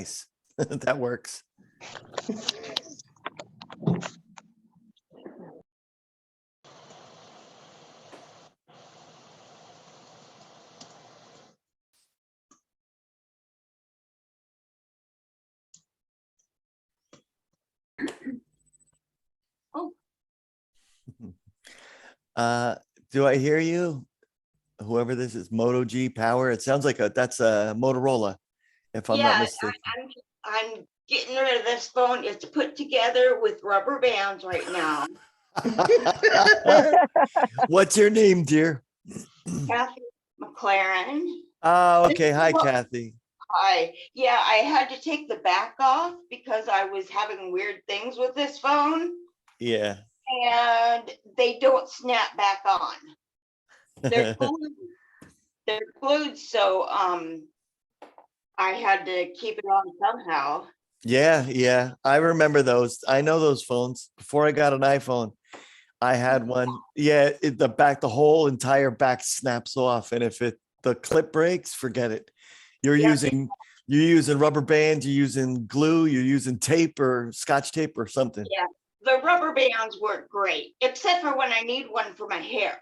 Nice. That works. Do I hear you? Whoever this is, Moto G Power. It sounds like that's a Motorola, if I'm not mistaken. I'm getting rid of this phone. It's put together with rubber bands right now. What's your name, dear? Kathy McLaren. Oh, okay. Hi, Kathy. Hi. Yeah, I had to take the back off because I was having weird things with this phone. Yeah. And they don't snap back on. They're glued. They're glued, so I had to keep it on somehow. Yeah. I remember those. I know those phones. Before I got an iPhone, I had one. Yeah, the whole entire back snaps off, and if the clip breaks, forget it. You're using rubber bands, you're using glue, you're using tape or Scotch tape or something. Yeah, the rubber bands work great, except for when I need one for my hair.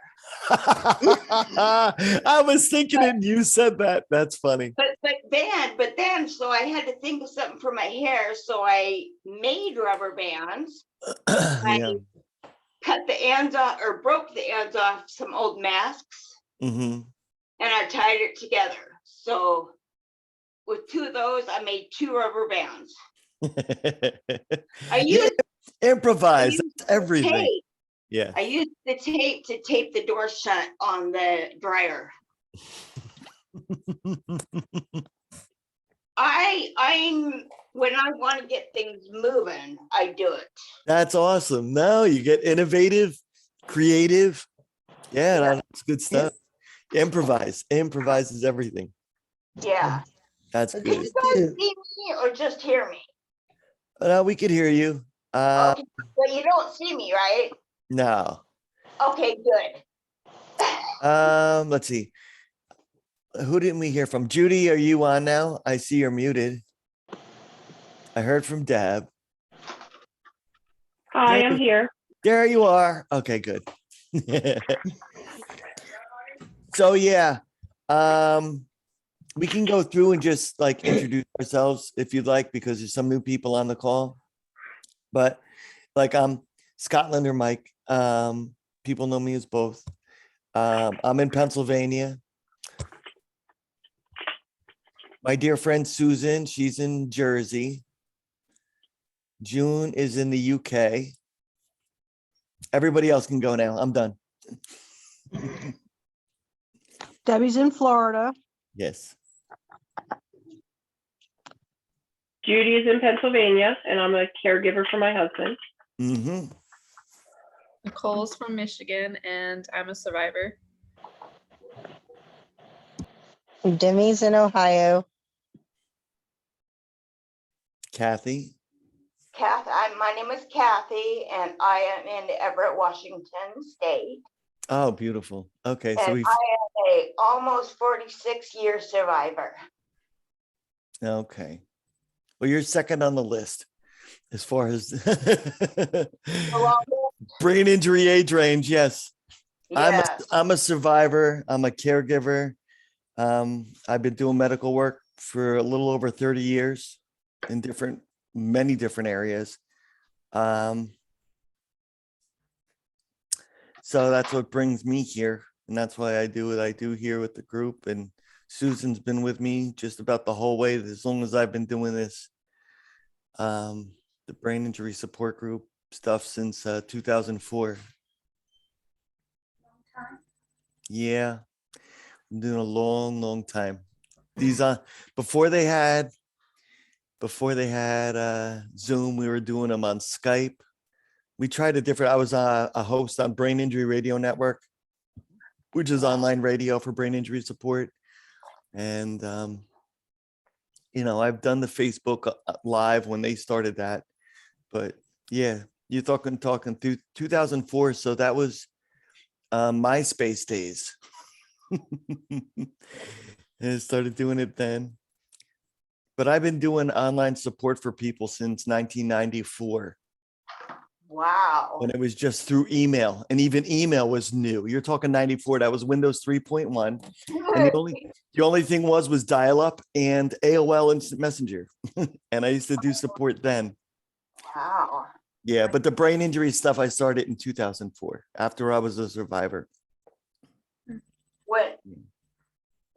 I was thinking it, and you said that. That's funny. But then, so I had to think of something for my hair, so I made rubber bands. Yeah. I cut the ends off, or broke the ends off some old masks, Mm-hmm. and I tied it together. So with two of those, I made two rubber bands. I used improvise. That's everything. tape. Yeah. I used the tape to tape the door shut on the dryer. I'm when I want to get things moving, I do it. That's awesome. No, you get innovative, creative. Yeah, that's good stuff. Improvise is everything. Yeah. That's Can good. you guys see me or just hear me? We could hear you. Okay, but you don't see me, right? No. Okay, good. Let's see. Who didn't we hear from? Judy, are you on now? I see you're muted. I heard from Deb. Hi, I'm here. There you are. Okay, good. So yeah, we can go through and just like introduce ourselves if you'd like, because there's some new people on the call. But like I'm Scotland or Mike. People know me as both. I'm in Pennsylvania. My dear friend Susan, she's in Jersey. June is in the UK. Everybody else can go now. I'm done. Debbie's in Florida. Yes. Judy is in Pennsylvania, and I'm a caregiver for my husband. Mm-hmm. Nicole's from Michigan, and I'm a survivor. Demi's in Ohio. Kathy. My name is Kathy, and I am in Everett, Washington State. Oh, beautiful. Okay, so I am a almost 46-year survivor. Okay. Well, you're second on the list as far as brain injury age range. Yes. Yes. I'm a survivor. I'm a caregiver. I've been doing medical work for a little over 30 years in many different areas. So that's what brings me here. And that's why I do what I do here with the group. And Susan's been with me just about the whole way, as long as I've been doing this, the brain injury support group stuff since 2004. Yeah, I'm doing a long time. These before they had Zoom, we were doing them on Skype. We tried I was a host on Brain Injury Radio Network, which is online radio for brain injury support. And, I've done the Facebook Live when they started that. But yeah, you're talking through 2004. So that was MySpace days. And I started doing it then. but I've been doing online support for people since 1994. Wow. When it was just through email, and even email was new. You're talking 94, that was Windows 3.1. And the only thing was dial up and AOL Instant Messenger. And I used to do support then. Wow. Yeah, but the brain injury stuff I started in 2004 after I was a survivor. When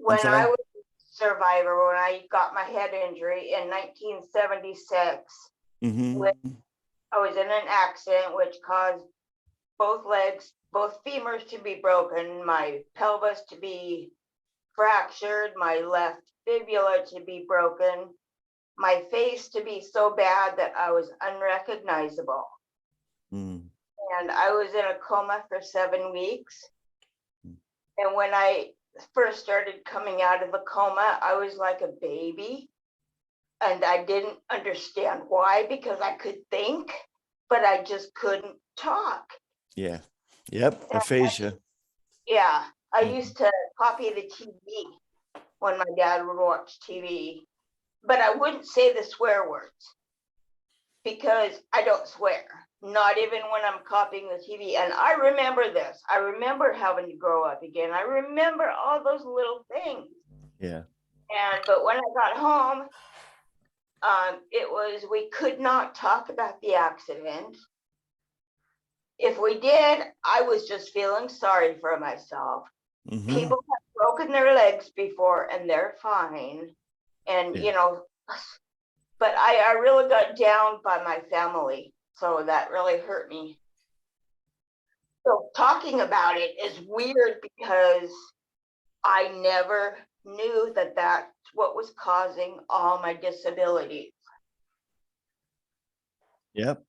I sorry? was a survivor, when I got my head injury in 1976, Mhm. I was in an accident which caused both legs, both femurs to be broken, my pelvis to be fractured, my left fibula to be broken, my face to be so bad that I was unrecognizable. Mm. And I was in a coma for 7 weeks. And when I first started coming out of the coma, I was like a baby. And I didn't understand why, because I could think, but I just couldn't talk. Yeah. Yep. Aphasia. Yeah, I Mhm. used to copy the TV when my dad would watch TV, but I wouldn't say the swear words because I don't swear, not even when I'm copying the TV. And I remember this. I remember having to grow up again. I remember all those little things. Yeah. But when I got home, we could not talk about the accident. If we did, I was just feeling sorry for myself. Mhm. People have broken their legs before and they're fine. And, Yeah. but I really got down by my family. So that really hurt me. So talking about it is weird because I never knew that that's what was causing all my disabilities. Yep.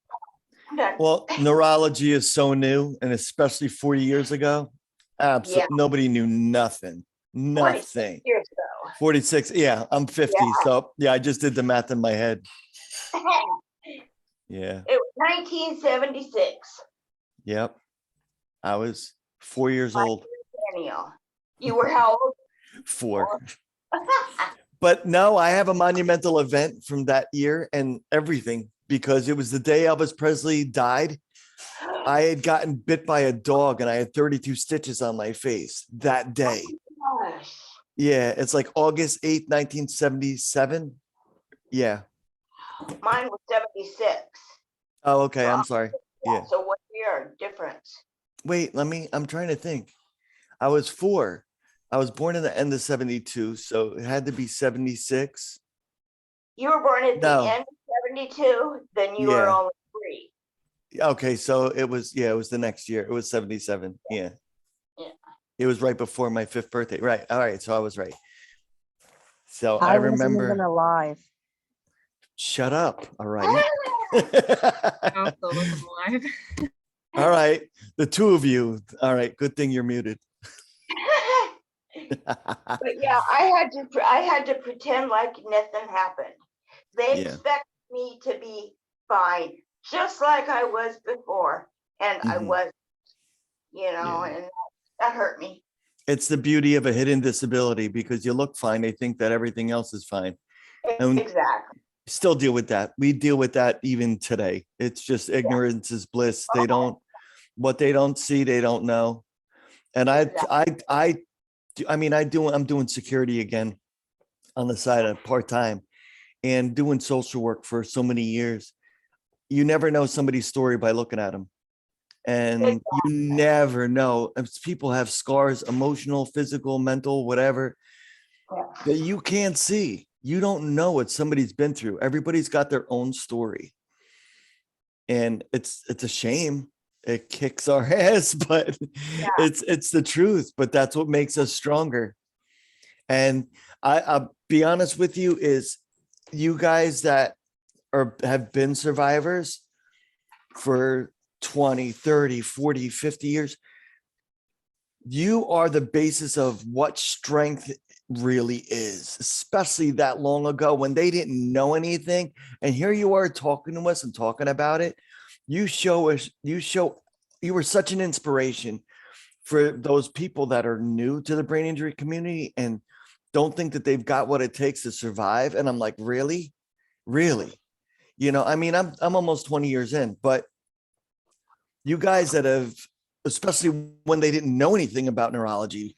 Well, neurology is so new, and especially 40 years ago, absolutely Yeah. nobody knew nothing. 46 Nothing. years ago. 46. Yeah, I'm 50. Yeah. So yeah, I just did the math in my head. Yeah. It was 1976. Yep. I was 4 years old. Daniel, you were how old? 4. But no, I have a monumental event from that year and everything because it was the day Elvis Presley died. I had gotten bit by a dog and I had 32 stitches on my face that day. Gosh. Yeah, it's like August 8th, 1977. Yeah. Mine was 76. Oh, okay. So, I'm sorry. Yeah. So what year difference? Wait, I'm trying to think. I was 4. I was born in the end of 72, so it had to be 76. You were born at the No. end of 72, then you were Yeah. only 3. Okay, so it was the next year. It was 77. Yeah. Yeah. It was right before my 5th birthday. Right. All right. So I was right. So I I wasn't even remember. alive. Shut up. All right. I also wasn't alive. All right. The two of you. All right. Good thing you're muted. But yeah, I had to pretend like nothing happened. They Yeah. expect me to be fine, just like I was before, and I Mhm. was, Yeah. and that hurt me. It's the beauty of a hidden disability because you look fine. They think that everything else is fine. And Exactly. still deal with that. We deal with that even today. It's just ignorance is bliss. What they don't see, they don't know. And I'm doing security again on the side of part-time and doing social work for so many years. You never know somebody's story by looking at them. And you never know if people have scars, emotional, physical, mental, whatever, that you can't see. You don't know what somebody's been through. Everybody's got their own story. And it's a shame. It kicks our ass, but it's the truth. But that's what makes us stronger. And I'll be honest with you, is you guys that have been survivors for 20, 30, 40, 50 years, you are the basis of what strength really is, especially that long ago when they didn't know anything. And here you are talking to us and talking about it. You were such an inspiration for those people that are new to the brain injury community and don't think that they've got what it takes to survive. And I'm like, really? Really? I mean, I'm almost 20 years in, but you guys that have, especially when they didn't know anything about neurology,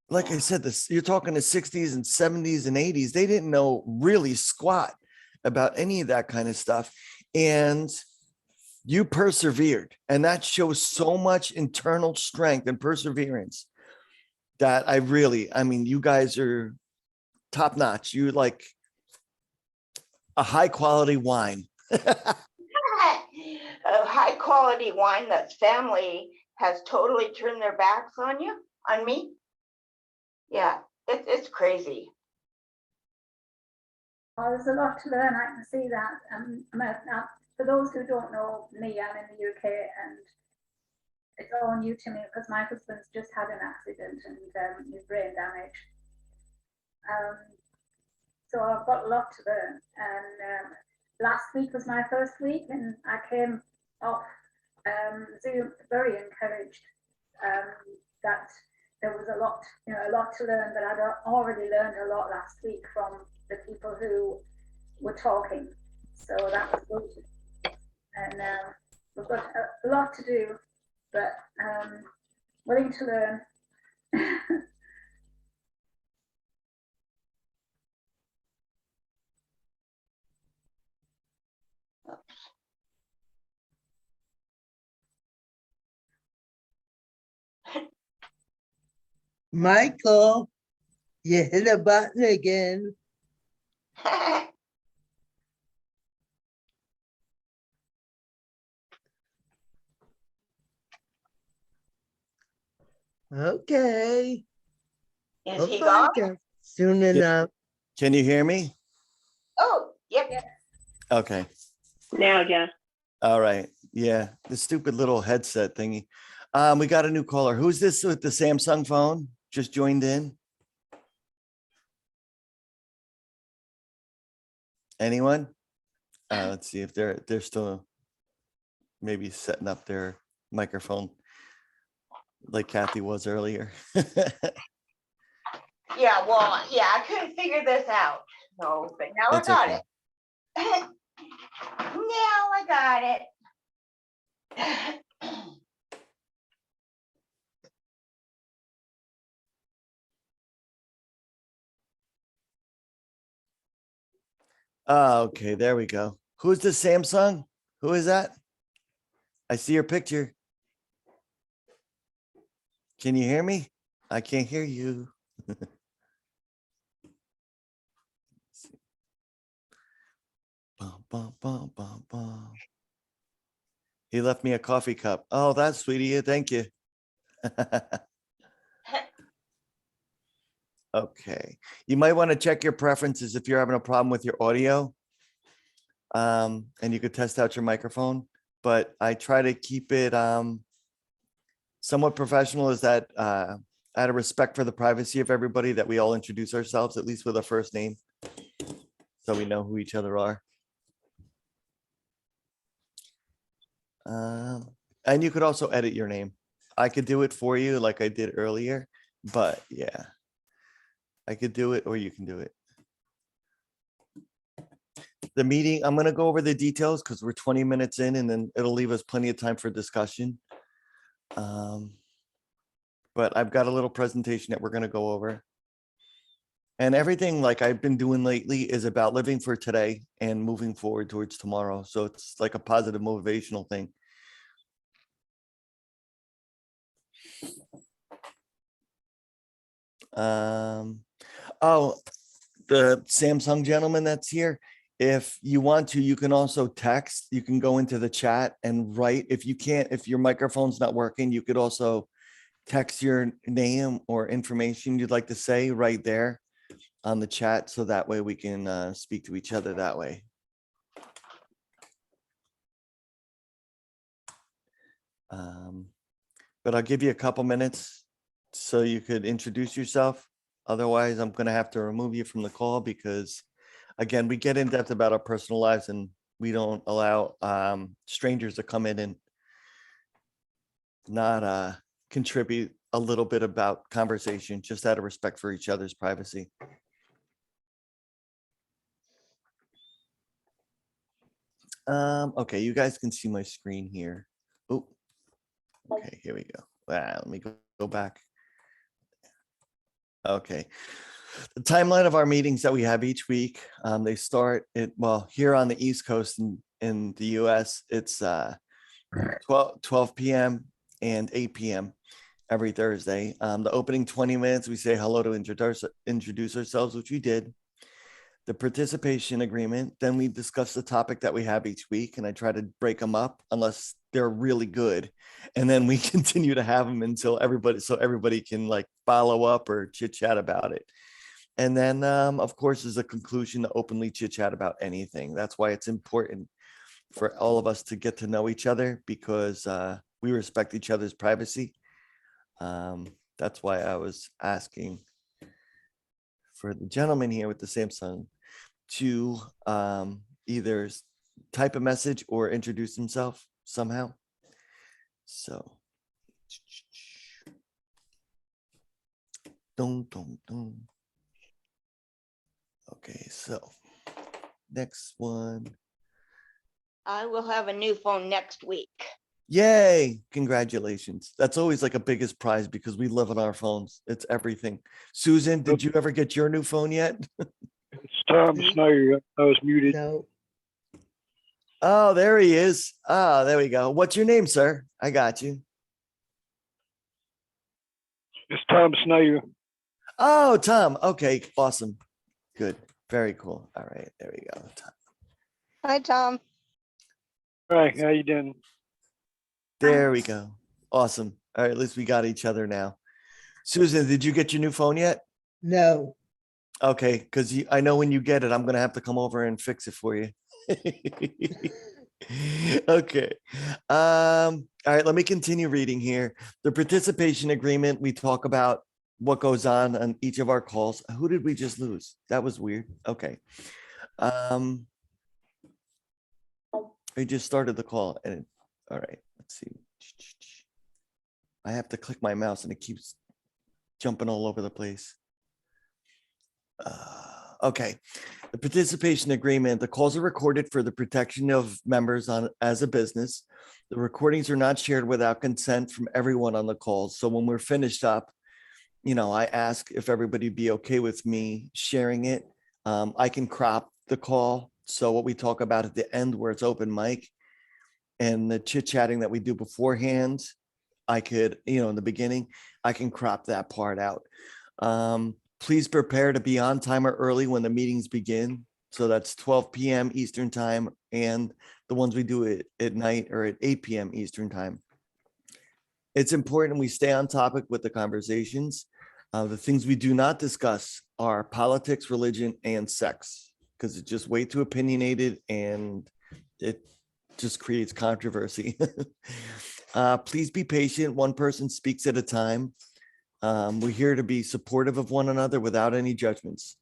like I said, you're talking the 60s and 70s and 80s, they didn't know really squat about any of that kind of stuff. And you persevered. And that shows so much internal strength and perseverance that I mean, you guys are top notch. You're like a high quality wine. A high quality wine that's family has totally turned their backs on you, on me. Yeah, it's crazy. Oh, there's a lot to learn. I can see that. For those who don't know me, I'm in the UK, and it's all new to me because my husband's just had an accident and his brain damage. So I've got a lot to learn. And last week was my first week, and I came off Zoom very encouraged that there was a lot to learn, but I'd already learned a lot last week from the people who were talking. So that was good. And we've got a lot to do, but willing to learn. Michael, you hit a button again. Okay. Is We'll he find gone? you soon enough. Can you hear me? Oh, yep. Yeah. Okay. Now, yeah. All right. Yeah. The stupid little headset thingy. We got a new caller. Who's this with the Samsung phone? Just joined in. Anyone? Let's see if they're still maybe setting up their microphone like Kathy was earlier. Yeah, well, yeah, I couldn't figure this out. So, but now It's I got okay. it. Now I got it. Okay, there we go. Who's the Samsung? Who is that? I see your picture. Can you hear me? I can't hear you. Bum, bum, bum, bum, bum. He left me a coffee cup. Oh, that's sweet of you. Thank you. Okay. You might want to check your preferences if you're having a problem with your audio. And you could test out your microphone, but I try to keep it somewhat professional, is that out of respect for the privacy of everybody, that we all introduce ourselves, at least with a first name, so we know who each other are. And you could also edit your name. I could do it for you like I did earlier, but yeah, I could do it or you can do it. The meeting, I'm going to go over the details because we're 20 minutes in, and then it'll leave us plenty of time for discussion. But I've got a little presentation that we're going to go over. And everything like I've been doing lately is about living for today and moving forward towards tomorrow. So it's like a positive motivational thing. Oh, the Samsung gentleman that's here, if you want to, you can also text. You can go into the chat and write. If you can't, if your microphone's not working, you could also text your name or information you'd like to say right there on the chat, so that way we can speak to each other that way. But I'll give you a couple minutes so you could introduce yourself. Otherwise, I'm going to have to remove you from the call because, again, we get in depth about our personal lives and we don't allow strangers to come in and not contribute a little bit about conversation, just out of respect for each other's privacy. Okay, you guys can see my screen here. Oh, okay, here we go. Let me go back. Okay. The timeline of our meetings that we have each week, they start well, here on the East Coast in the US, it's 12 p.m. and 8 p.m. every Thursday. The opening 20 minutes, we say hello to introduce ourselves, which we did. The participation agreement, then we discuss the topic that we have each week, and I try to break them up unless they're really good. And then we continue to have them until everybody can like follow up or chit chat about it. And then, of course, there's a conclusion to openly chit chat about anything. That's why it's important for all of us to get to know each other, because we respect each other's privacy. That's why I was asking for the gentleman here with the Samsung to either type a message or introduce himself somehow. So, okay, so next one. I will have a new phone next week. Yay, congratulations. That's always like a biggest prize because we live on our phones. It's everything. Susan, did you ever get your new phone yet? It's Tom Snyder. I was muted. No, Oh, there he is. Ah, there we go. What's your name, sir? I got you. It's Tom Snyder. Oh, Tom. Okay, awesome. Good. Very cool. All right, there we go. Tom. Hi, Tom. All right, how you doing? There we go. Awesome. All right, at least we got each other now. Susan, did you get your new phone yet? no, Okay, because I know when you get it, I'm gonna have to come over and fix it for you. Okay. All right, let me continue reading here. The participation agreement, we talk about what goes on each of our calls. Who did we just lose? That was weird. Okay. We just started the call and all right, let's see. I have to click my mouse and it keeps jumping all over the place. Okay, the participation agreement, the calls are recorded for the protection of members as a business. The recordings are not shared without consent from everyone on the calls. So when we're finished up, I ask if everybody be okay with me sharing it. I can crop the call. So what we talk about at the end where it's open mic and the chit chatting that we do beforehand, I could, in the beginning, I can crop that part out. Please prepare to be on time or early when the meetings begin. So that's 12 p.m. Eastern time, and the ones we do at night or at 8 p.m. Eastern time. It's important we stay on topic with the conversations. The things we do not discuss are politics, religion, and sex, because it's just way too opinionated and it just creates controversy. Please be patient. One person speaks at a time. We're here to be supportive of one another without any judgments.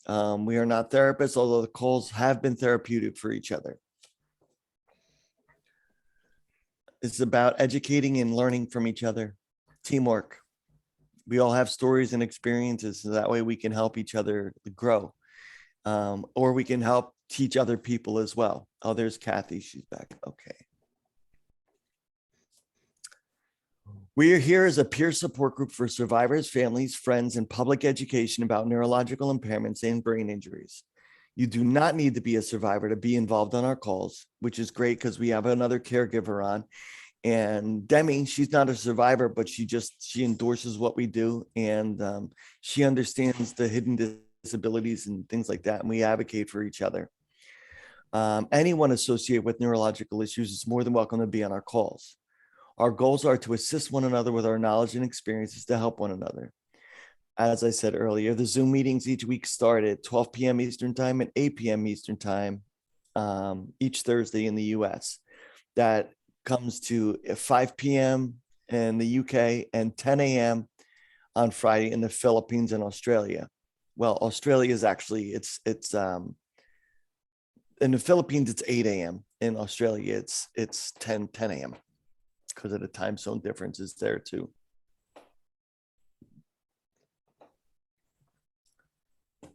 We are not therapists, although the calls have been therapeutic for each other. It's about educating and learning from each other. Teamwork. We all have stories and experiences, so that way we can help each other grow. Or we can help teach other people as well. Oh, there's Kathy. She's back. Okay. We are here as a peer support group for survivors, families, friends, and public education about neurological impairments and brain injuries. You do not need to be a survivor to be involved on our calls, which is great because we have another caregiver on. And Demi, she's not a survivor, but she endorses what we do. And she understands the hidden disabilities and things like that. And we advocate for each other. Anyone associated with neurological issues is more than welcome to be on our calls. Our goals are to assist one another with our knowledge and experiences to help one another. As I said earlier, the Zoom meetings each week start at 12 p.m. Eastern time and 8 p.m. Eastern time each Thursday in the US. That comes to 5 p.m. in the UK and 10 a.m. on Friday in the Philippines and Australia. Well, Australia is actually, it's in the Philippines, it's 8 a.m. In Australia, it's 10 a.m. because of the time zone differences there too.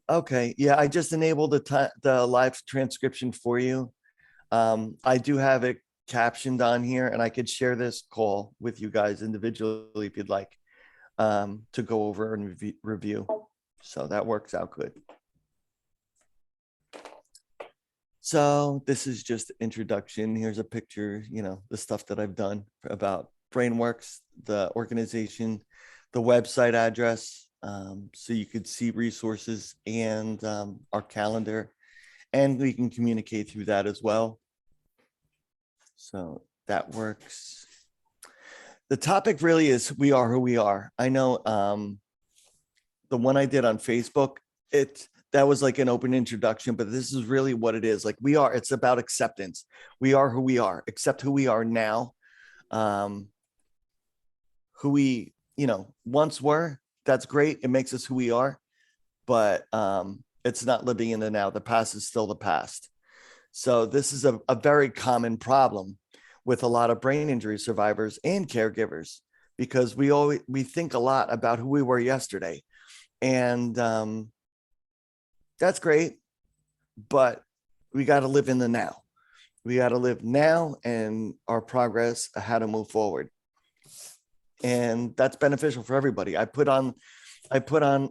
Okay, yeah, I just enabled the live transcription for you. I do have it captioned on here, and I could share this call with you guys individually if you'd like, to go over and review. So that works out good. So this is just introduction. Here's a picture, you know, the stuff that I've done about BrainWorks, the organization, the website address, so you could see resources and our calendar, and we can communicate through that as well. So that works. The topic really is we are who we are. I know the one I did on Facebook, that was like an open introduction, but this is really what it is. Like it's about acceptance. We are who we are, accept who we are now. Who we, once were, that's great. It makes us who we are, but it's not living in the now. The past is still the past. So this is a very common problem with a lot of brain injury survivors and caregivers, because we think a lot about who we were yesterday. And that's great, but we got to live in the now. We got to live now and our progress, how to move forward. And that's beneficial for everybody. I put on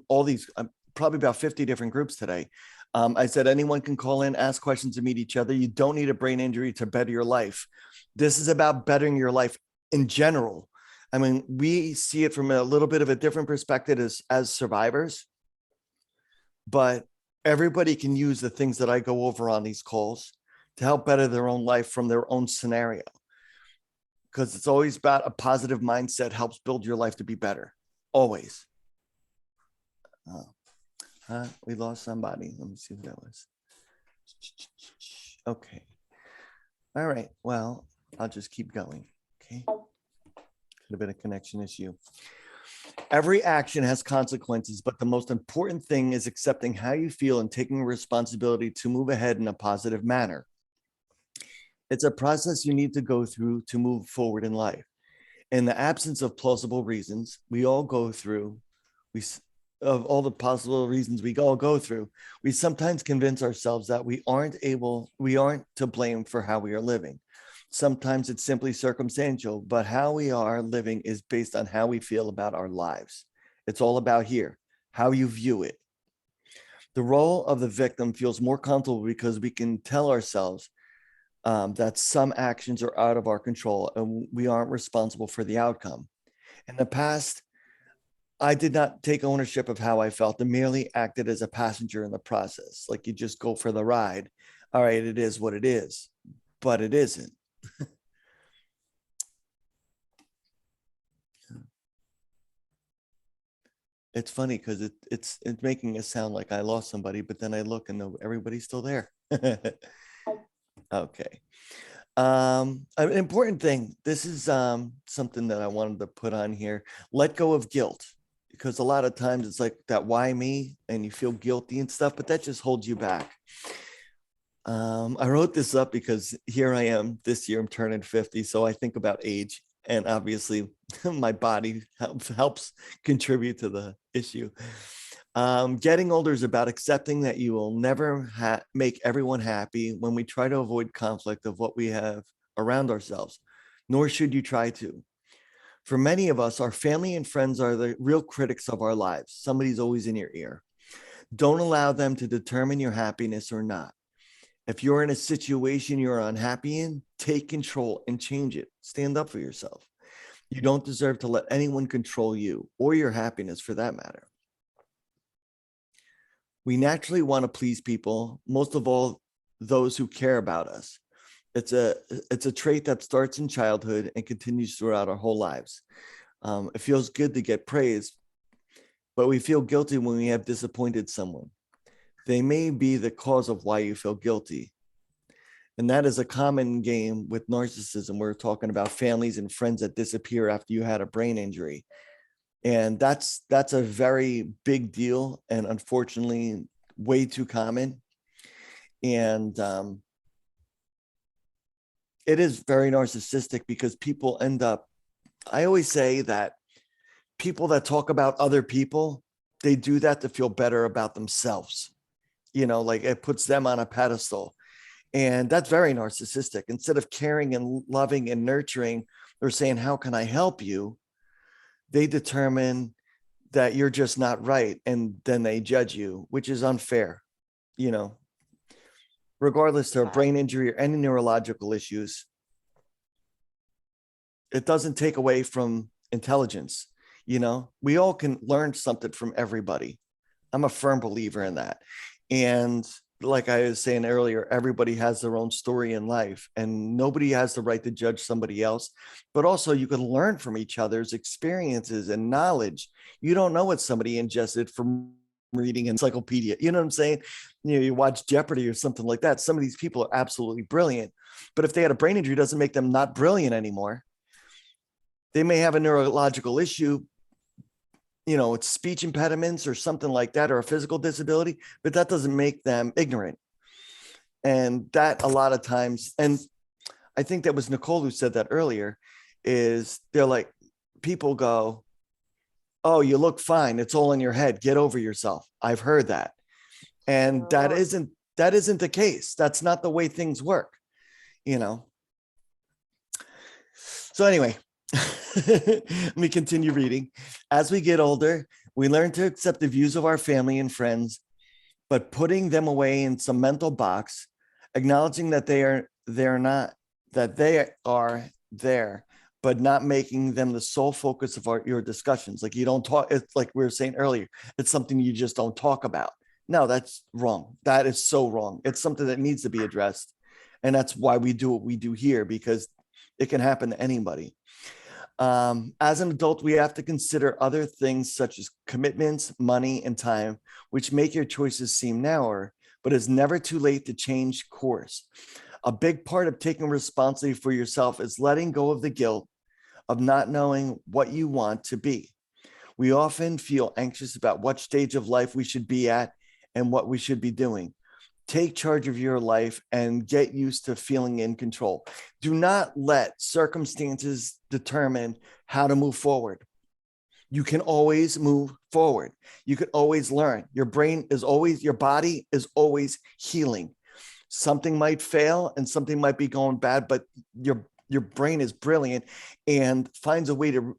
all these, probably about 50 different groups today. I said, anyone can call in, ask questions, and meet each other. You don't need a brain injury to better your life. This is about bettering your life in general. I mean, we see it from a little bit of a different perspective as survivors, but everybody can use the things that I go over on these calls to help better their own life from their own scenario. Because it's always about a positive mindset helps build your life to be better. Always. We lost somebody. Let me see who that was. Okay. All right. Well, I'll just keep going. Okay. Could have been a connection issue. Every action has consequences, but the most important thing is accepting how you feel and taking responsibility to move ahead in a positive manner. It's a process you need to go through to move forward in life. In the absence of plausible reasons, we all go through, of all the possible reasons we all go through, we sometimes convince ourselves that we aren't to blame for how we are living. Sometimes it's simply circumstantial, but how we are living is based on how we feel about our lives. It's all about here, how you view it. The role of the victim feels more comfortable because we can tell ourselves that some actions are out of our control and we aren't responsible for the outcome. In the past, I did not take ownership of how I felt and merely acted as a passenger in the process. Like you just go for the ride. All right, it is what it is, but it isn't. It's funny because it's making it sound like I lost somebody, but then I look and everybody's still there. Okay. An important thing. This is something that I wanted to put on here. Let go of guilt, because a lot of times it's like that, why me? And you feel guilty and stuff, but that just holds you back. I wrote this up because here I am this year, I'm turning 50. So I think about age, and obviously my body helps contribute to the issue. Getting older is about accepting that you will never make everyone happy when we try to avoid conflict of what we have around ourselves, nor should you try to. For many of us, our family and friends are the real critics of our lives. Somebody's always in your ear. Don't allow them to determine your happiness or not. If you're in a situation you're unhappy in, take control and change it. Stand up for yourself. You don't deserve to let anyone control you or your happiness for that matter. We naturally want to please people, most of all, those who care about us. It's a trait that starts in childhood and continues throughout our whole lives. It feels good to get praise, but we feel guilty when we have disappointed someone. They may be the cause of why you feel guilty. And that is a common game with narcissism. We're talking about families and friends that disappear after you had a brain injury. And that's a very big deal, and unfortunately way too common. And it is very narcissistic because people end up, I always say that people that talk about other people They do that to feel better about themselves. Like it puts them on a pedestal. And that's very narcissistic. Instead of caring and loving and nurturing or saying, how can I help you? They determine that you're just not right. And then they judge you, which is unfair. Regardless of brain injury or any neurological issues, it doesn't take away from intelligence. We all can learn something from everybody. I'm a firm believer in that. And like I was saying earlier, everybody has their own story in life and nobody has the right to judge somebody else. But also you can learn from each other's experiences and knowledge. You don't know what somebody ingested from reading encyclopedia. You know what I'm saying? You watch Jeopardy or something like that. Some of these people are absolutely brilliant, but if they had a brain injury, it doesn't make them not brilliant anymore. They may have a neurological issue, it's speech impediments or something like that, or a physical disability, but that doesn't make them ignorant. And that a lot of times, and I think that was Nicole who said that earlier, is they're like, people go, oh, you look fine. It's all in your head. Get over yourself. I've heard that. And that isn't the case. That's not the way things work, So anyway, let me continue reading. As we get older, we learn to accept the views of our family and friends, but putting them away in some mental box, acknowledging that they are there, but not making them the sole focus of your discussions. Like you don't talk, it's like we were saying earlier, it's something you just don't talk about. No, that's wrong. That is so wrong. It's something that needs to be addressed. And that's why we do what we do here, because it can happen to anybody. As an adult, we have to consider other things such as commitments, money, and time, which make your choices seem narrower, but it's never too late to change course. A big part of taking responsibility for yourself is letting go of the guilt of not knowing what you want to be. We often feel anxious about what stage of life we should be at and what we should be doing. Take charge of your life and get used to feeling in control. Do not let circumstances determine how to move forward. You can always move forward. You can always learn. Your body is always healing. Something might fail and something might be going bad, but your brain is brilliant and finds a way to,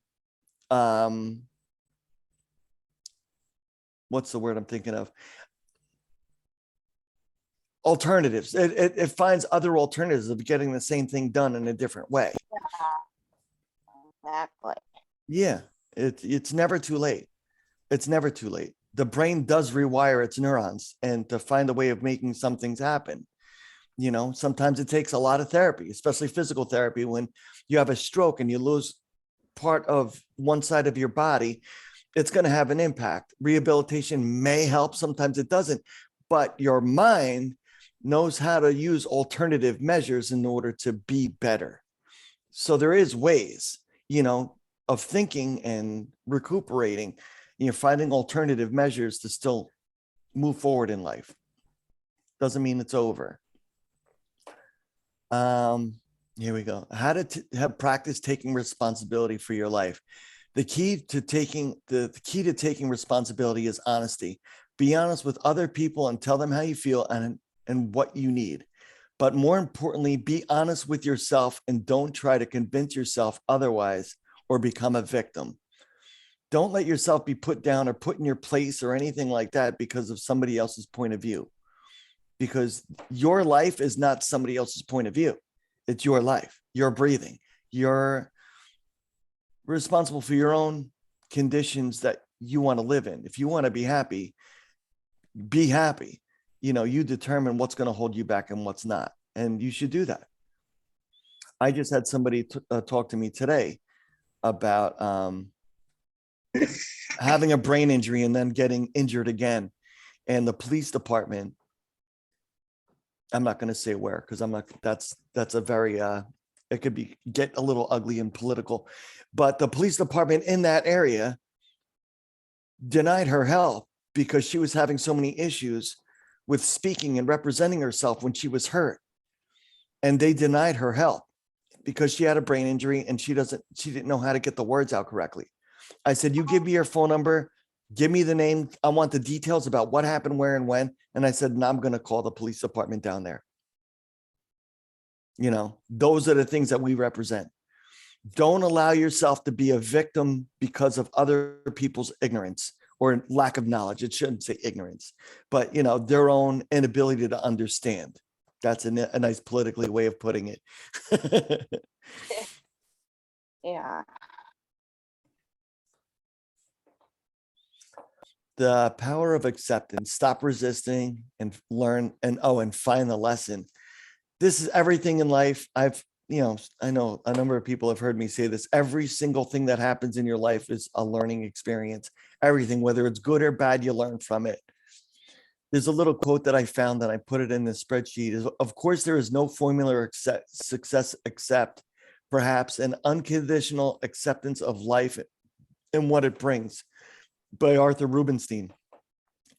what's the word I'm thinking of? Alternatives. It finds other alternatives of getting the same thing done in a different way. Exactly. Yeah, it's never too late. It's never too late. The brain does rewire its neurons and to find a way of making some things happen. Sometimes it takes a lot of therapy, especially physical therapy. When you have a stroke and you lose part of one side of your body, it's going to have an impact. Rehabilitation may help. Sometimes it doesn't, but your mind knows how to use alternative measures in order to be better. So there is ways, of thinking and recuperating, finding alternative measures to still move forward in life. Doesn't mean it's over. Here we go. How to have practice taking responsibility for your life. The key to taking responsibility is honesty. Be honest with other people and tell them how you feel and what you need. But more importantly, be honest with yourself and don't try to convince yourself otherwise or become a victim. Don't let yourself be put down or put in your place or anything like that because of somebody else's point of view. Because your life is not somebody else's point of view. It's your life. You're breathing. You're responsible for your own conditions that you want to live in. If you want to be happy, be happy. You determine what's going to hold you back and what's not. And you should do that. I just had somebody talk to me today about having a brain injury and then getting injured again. And the police department, I'm not going to say where, because that's a very, it could get a little ugly and political, but the police department in that area denied her help because she was having so many issues with speaking and representing herself when she was hurt. And they denied her help because she had a brain injury and she didn't know how to get the words out correctly. I said, you give me your phone number. Give me the name. I want the details about what happened, where and when. And I said, no, I'm going to call the police department down there. You know, those are the things that we represent. Don't allow yourself to be a victim because of other people's ignorance or lack of knowledge. It shouldn't say ignorance, but you know, their own inability to understand. That's a nice politically way of putting it. Yeah. The power of acceptance. Stop resisting and learn and find the lesson. This is everything in life. I know a number of people have heard me say this. Every single thing that happens in your life is a learning experience. Everything, whether it's good or bad, you learn from it. There's a little quote that I found that I put it in the spreadsheet is, of course, there is no formula or success except perhaps an unconditional acceptance of life and what it brings, by Arthur Rubinstein.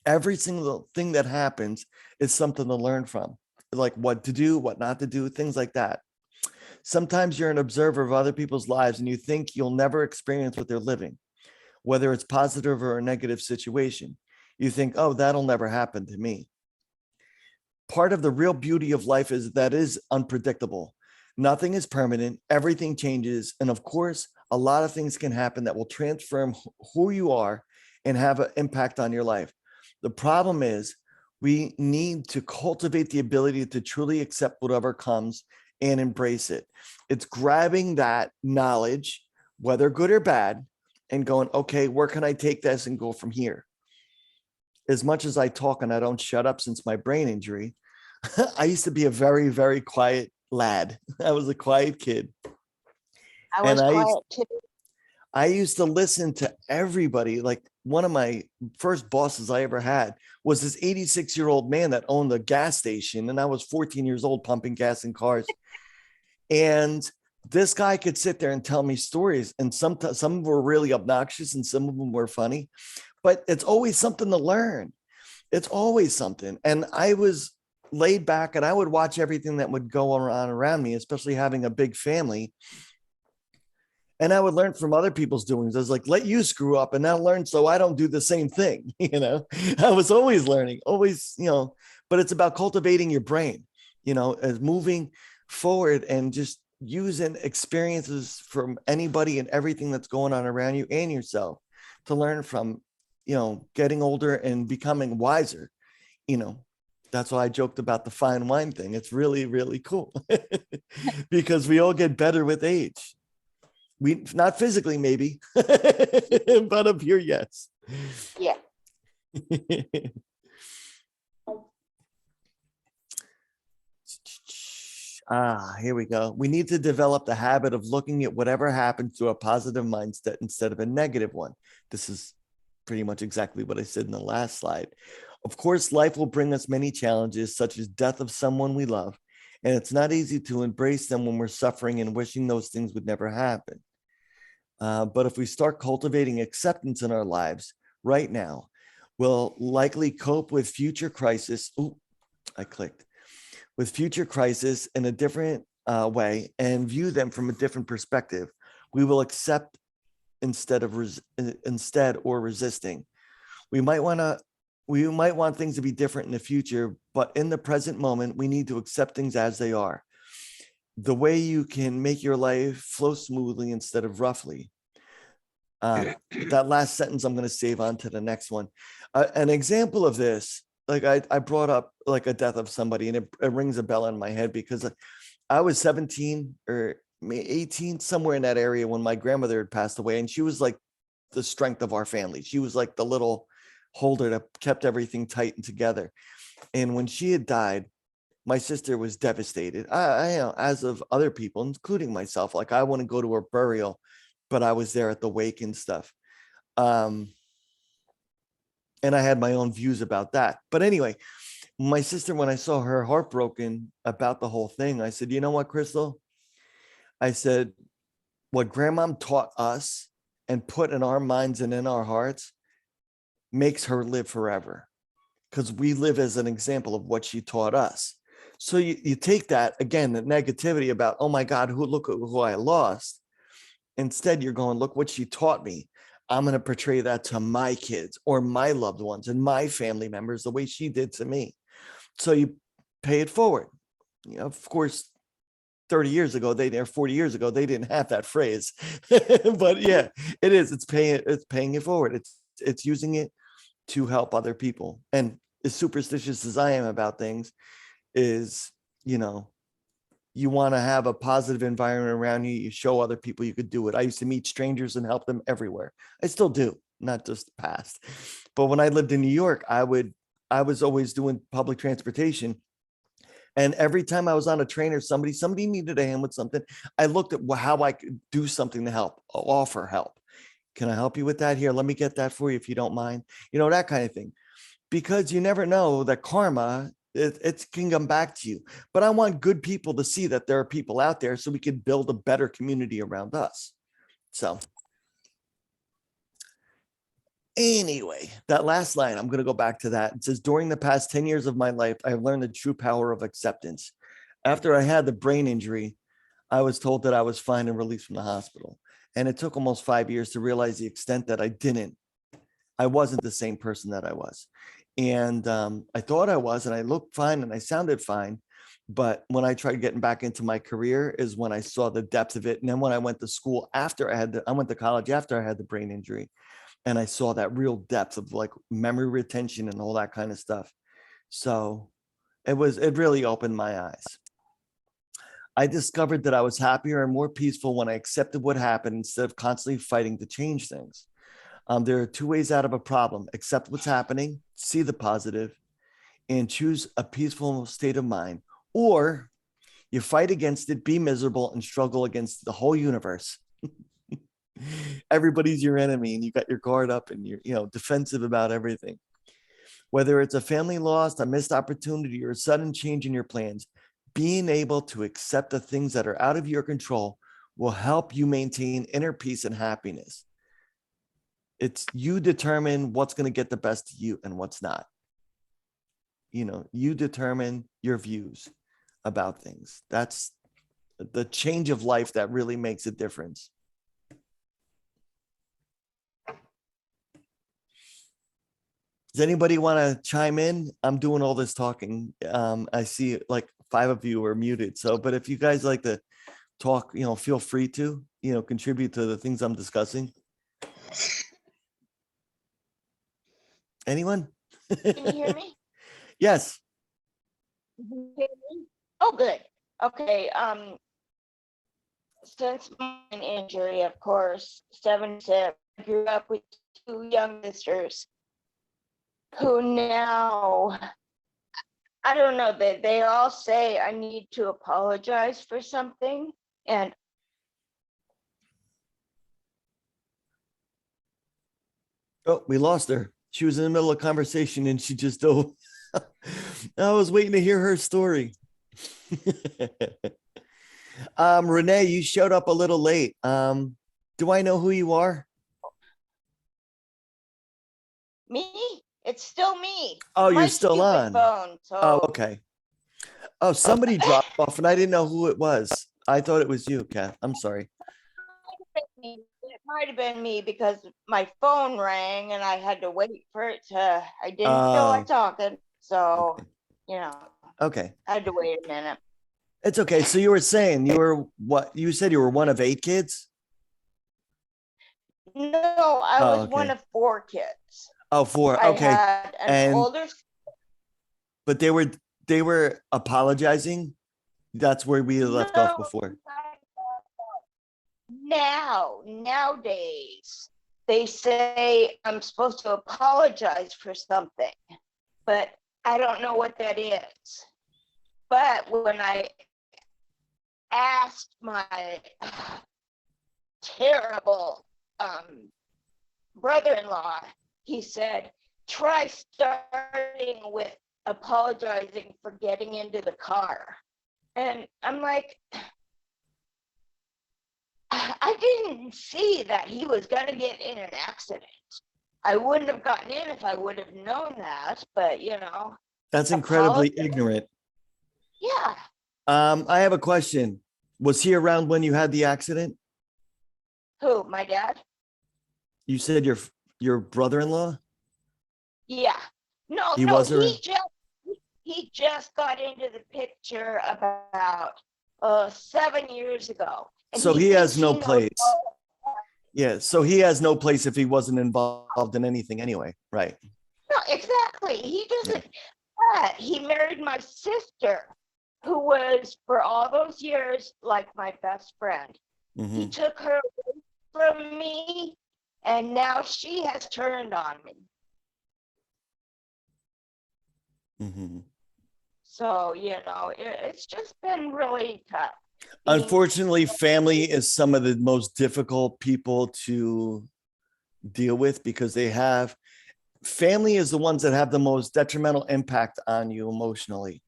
Every single thing that happens is something to learn from, like what to do, what not to do, things like that. Sometimes you're an observer of other people's lives and you think you'll never experience what they're living, whether it's positive or a negative situation. You think, oh, that'll never happen to me. Part of the real beauty of life is that it is unpredictable. Nothing is permanent. Everything changes. And of course, a lot of things can happen that will transform who you are and have an impact on your life. The problem is we need to cultivate the ability to truly accept whatever comes and embrace it. It's grabbing that knowledge, whether good or bad, and going, okay, where can I take this and go from here? As much as I talk and I don't shut up since my brain injury, I used to be a very, very quiet lad. I was a quiet kid. I was And quiet too. I used to listen to everybody. Like one of my first bosses I ever had was this 86-year-old man that owned a gas station. And I was 14 years old pumping gas in cars. And this guy could sit there and tell me stories. And some were really obnoxious and some of them were funny, but it's always something to learn. It's always something. And I was laid back and I would watch everything that would go on around me, especially having a big family. And I would learn from other people's doings. I was like, let you screw up and I'll learn so I don't do the same thing. You know, I was always learning, always, you know, but it's about cultivating your brain, you know, as moving forward and just using experiences from anybody and everything that's going on around you and yourself to learn from, you know, getting older and becoming wiser. You know, that's why I joked about the fine wine thing. It's really, really cool because we all get better with age. We not physically, maybe, but up here, yes. Yeah. Here we go. We need to develop the habit of looking at whatever happens through a positive mindset instead of a negative one. This is pretty much exactly what I said in the last slide. Of course, life will bring us many challenges, such as death of someone we love, and it's not easy to embrace them when we're suffering and wishing those things would never happen. But if we start cultivating acceptance in our lives right now, we'll likely cope with future crisis. Ooh, I clicked. With future crisis in a different way and view them from a different perspective. We will accept instead or resisting. We might want things to be different in the future, but in the present moment, we need to accept things as they are. The way you can make your life flow smoothly instead of roughly. That last sentence I'm going to save on to the next one. An example of this, like I brought up like a death of somebody and it rings a bell in my head because I was 17 or 18, somewhere in that area when my grandmother had passed away. And she was like the strength of our family. She was like the little holder that kept everything tight and together. And when she had died, my sister was devastated. I you know, as of other people, including myself, like I want to go to her burial, but I was there at the wake and stuff. And I had my own views about that. But anyway, my sister, when I saw her heartbroken about the whole thing, I said, you know what, Crystal? I said, what grandmom taught us and put in our minds and in our hearts makes her live forever. Because we live as an example of what she taught us. So you take that, again, the negativity about, oh my God, look at who I lost. Instead, you're going, look what she taught me. I'm going to portray that to my kids or my loved ones and my family members the way she did to me. So you pay it forward. You know, of course, 30 years ago, or 40 years ago, they didn't have that phrase. But yeah, it is. It's paying it forward. It's using it to help other people. And as superstitious as I am about things, is, you know, you want to have a positive environment around you. You show other people you could do it. I used to meet strangers and help them everywhere. I still do, not just past. But when I lived in New York, I was always doing public transportation. And every time I was on a train or somebody needed a hand with something, I looked at how I could do something to help, offer help. Can I help you with that? Here, let me get that for you if you don't mind. You know, that kind of thing. Because you never know that karma, it can come back to you. But I want good people to see that there are people out there so we can build a better community around us. So anyway, that last line, I'm going to go back to that. It says, during the past 10 years of my life, I have learned the true power of acceptance. After I had the brain injury, I was told that I was fine and released from the hospital. And it took almost 5 years to realize the extent that I wasn't the same person that I was. And I thought I was, and I looked fine and I sounded fine. But when I tried getting back into my career is when I saw the depth of it. And then when I went to school after I went to college after I had the brain injury, and I saw that real depth of like memory retention and all that kind of stuff. So it really opened my eyes. I discovered that I was happier and more peaceful when I accepted what happened instead of constantly fighting to change things. There are two ways out of a problem: accept what's happening, see the positive, and choose a peaceful state of mind. Or you fight against it, be miserable, and struggle against the whole universe. Everybody's your enemy, and you got your guard up, and you're defensive about everything. Whether it's a family loss, a missed opportunity, or a sudden change in your plans, being able to accept the things that are out of your control will help you maintain inner peace and happiness. It's you determine what's going to get the best of you and what's not. You determine your views about things. That's the change of life that really makes a difference. Does anybody want to chime in? I'm doing all this talking. I see like 5 of you are muted. So, but if you guys like to talk, feel free to, contribute to the things I'm discussing. Anyone? Can you hear me? Yes. Oh, good. Okay. Since my injury, of course, 77, I grew up with 2 young sisters who now, I don't know, they all say I need to apologize for something. And Oh, we lost her. She was in the middle of conversation and she just dove. I was waiting to hear her story. Renee, you showed up a little late. Do I know who you are? me, it's still me. Oh, My you're still stupid on. phone. So Oh, okay. Oh, somebody dropped off and I didn't know who it was. I thought it was you, Kath. I'm sorry. it might have been me because my phone rang and I had to wait for it to, I didn't feel like talking. So, Okay. Okay. I had to wait a minute. It's okay. So you were saying you were what? You said you were one of 8 kids? No, I Oh, was okay. one of 4 kids. Oh, 4. I Okay. had an older, But they were apologizing. That's where we left off before. Nowadays, they say I'm supposed to apologize for something, but I don't know what that is. But when I asked my terrible brother-in-law, he said, try starting with apologizing for getting into the car. And I'm like, I didn't see that he was going to get in an accident. I wouldn't have gotten in if I would have known that, but That's incredibly ignorant. Yeah. I have a question. Was he around when you had the accident? Who, my dad? You said your brother-in-law? Yeah. No, He no, wasn't. he just got into the picture about 7 years ago. And So he thinks has no knows place. all- Yeah. So he has no place if he wasn't involved in anything anyway. Right. No, exactly. He doesn't. But he married my sister, who was for all those years like my best friend. He Hmm. took her away from me, and now she has turned on me. Hmm. So, it's just been really tough. Unfortunately, family is some of the most difficult people to deal with because family is the ones that have the most detrimental impact on you emotionally.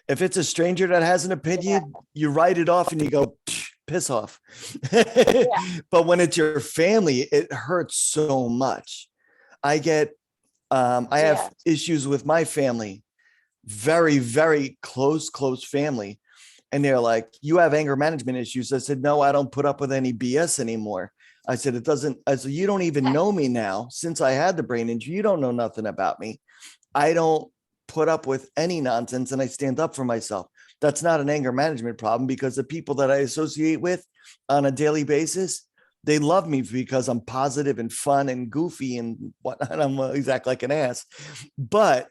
If it's a stranger that has an opinion, you write it off and you go, piss off. But when it's your family, it hurts so much. I have issues with my family, very, very close family. And they're like, you have anger management issues. I said, no, I don't put up with any BS anymore. I said, you don't even know me now. Since I had the brain injury, you don't know nothing about me. I don't put up with any nonsense and I stand up for myself. That's not an anger management problem because the people that I associate with on a daily basis, they love me because I'm positive and fun and goofy and whatnot. I'm exactly like an ass, but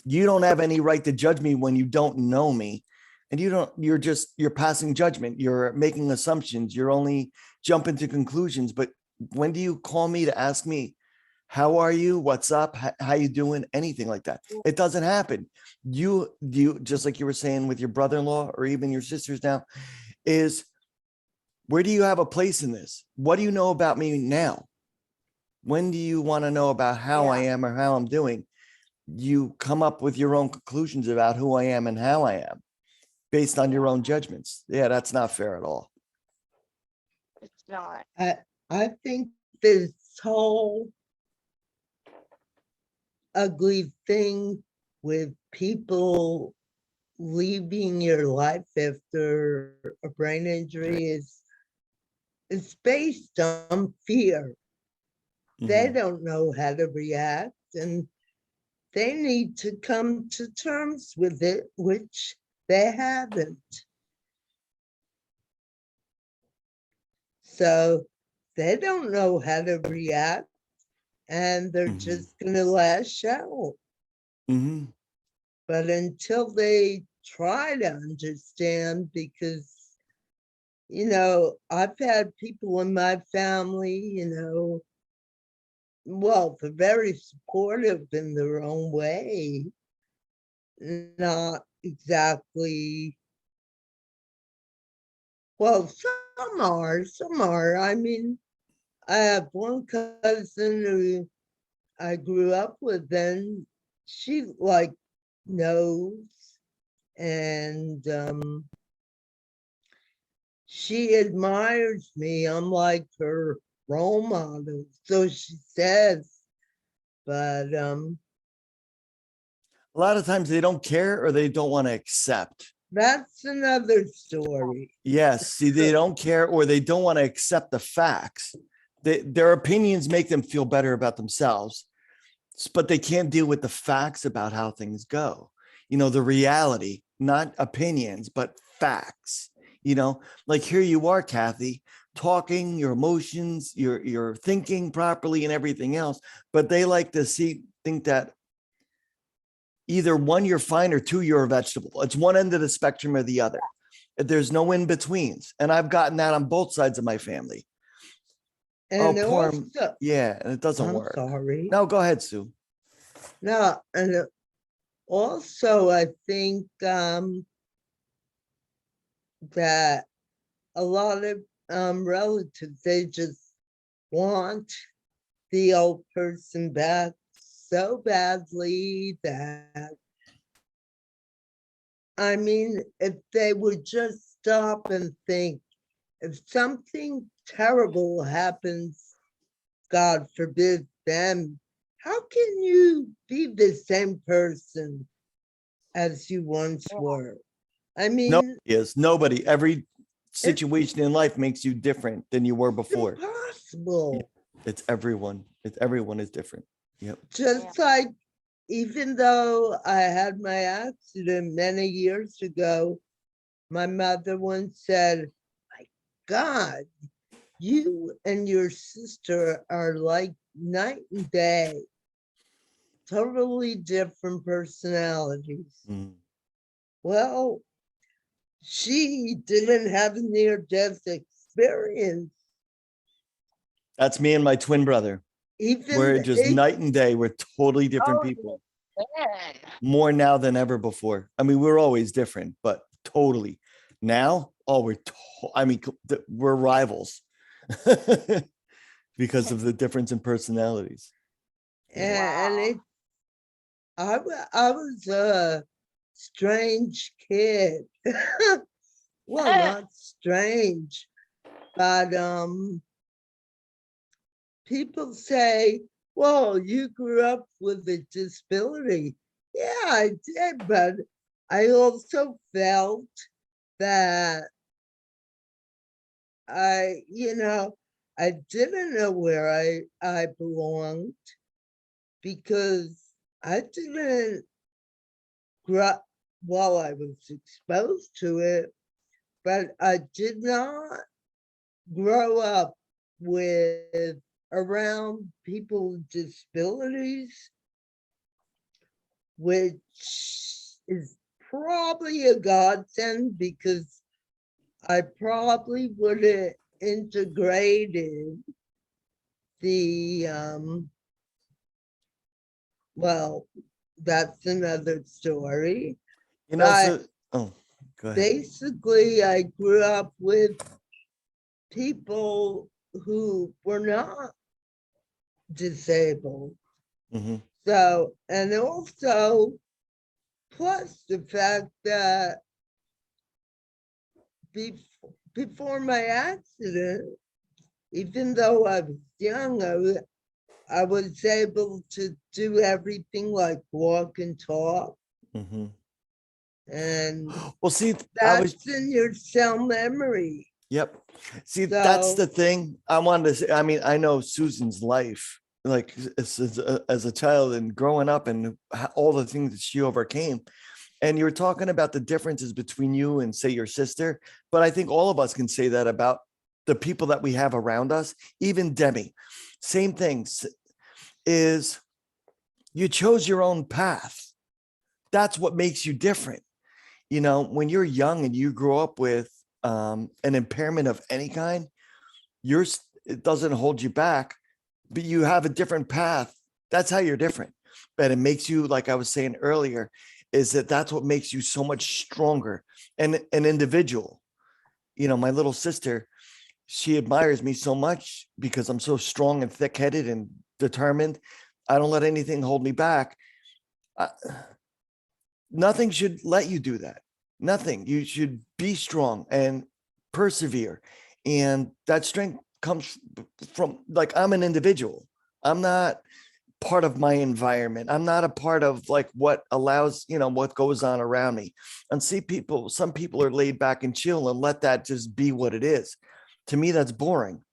you don't have any right to judge me when you don't know me. And you're passing judgment. You're making assumptions. You're only jumping to conclusions. But when do you call me to ask me, how are you? What's up? How you doing? Anything like that. It doesn't happen. You just like you were saying with your brother-in-law or even your sisters now is where do you have a place in this? What do you know about me now? When do you want to know about how I am or how I'm doing? You come up with your own conclusions about who I am and how I am based on your own judgments. Yeah, that's not fair at all. It's not. I think this whole ugly thing with people leaving your life after a brain injury is based on fear. They Mhm. don't know how to react and they need to come to terms with it, which they haven't. So they don't know how to react and they're Mhm. just going to lash out. Mhm. But until they try to understand, because, I've had people in my family, well, they're very supportive in their own way, not exactly, well, some are. I mean, I have one cousin who I grew up with, and she knows, and she admires me. I'm like her role model, so she says. But A lot of times they don't care or they don't want to accept. that's another story. Yes, see, they don't care or they don't want to accept the facts. Their opinions make them feel better about themselves, but they can't deal with the facts about how things go. The reality, not opinions, but facts. Like here you are, Kathy, talking your emotions, you're thinking properly and everything else, but they like to think that either one, you're fine, or two, you're a vegetable. It's one end of the spectrum or the other. There's no in betweens. And I've gotten that on both sides of my family. And Poor. also, Yeah, and it doesn't I'm work. sorry. No, go ahead, Sue. No, and also I think that a lot of relatives, they just want the old person back so badly that, I mean, if they would just stop and think, if something terrible happens, God forbid them, how can you be the same person as you once were? I mean, Nobody. Every it's situation in life makes you different than you were before. impossible. It's everyone. Everyone is different. Yep. Just like, even though I had my accident many years ago, my mother once said, my God, you and your sister are like night and day, totally different personalities. Mm. Well, she didn't have a near-death experience. That's me and my twin brother. Even We're just night and day. We're totally different Oh, people. man. More now than ever before. I mean, we're always different, but totally. Now, oh, we're rivals because of the difference in personalities. and Wow. it, I was a strange kid. Well, not strange, but people say, well, you grew up with a disability. Yeah, I did, but I also felt that I didn't know where I belonged because I didn't grow up, well, I was exposed to it, but I did not grow up with around people with disabilities, which is probably a godsend because I probably would have integrated the well, that's another story. You know, But so oh, go ahead. basically I grew up with people who were not disabled. Mhm. So, and also plus the fact that before my accident, even though I was young, I was able to do everything like walk and talk. Mhm. And Well, see, I was that's in your cell memory. Yep. See, that's So, the thing I wanted to say. I mean, I know Susan's life, like as a child and growing up and all the things that she overcame. And you're talking about the differences between you and, say, your sister. But I think all of us can say that about the people that we have around us, even Demi. Same things is you chose your own path. That's what makes you different. You know, when you're young and you grow up with an impairment of any kind, it doesn't hold you back, but you have a different path. That's how you're different. But it makes you, like I was saying earlier, is that's what makes you so much stronger and an individual. You know, my little sister, she admires me so much because I'm so strong and thick-headed and determined. I don't let anything hold me back. I, Nothing should let you do that. Nothing. You should be strong and persevere. And that strength comes from, like, I'm an individual. I'm not part of my environment. I'm not a part of like what allows, what goes on around me. And some people are laid back and chill and let that just be what it is. To me, that's boring.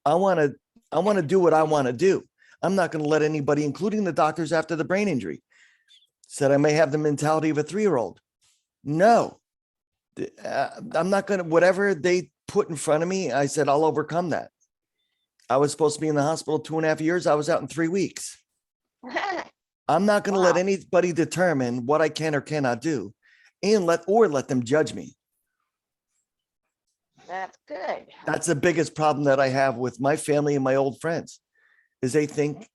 I want to do what I want to do. I'm not going to let anybody, including the doctors after the brain injury, said I may have the mentality of a 3-year-old. No, I'm not going to, whatever they put in front of me, I said, I'll overcome that. I was supposed to be in the hospital 2.5 years. I was out in 3 weeks. I'm not going to let anybody determine what I can or cannot do and let them judge me. That's good. That's the biggest problem that I have with my family and my old friends is they think,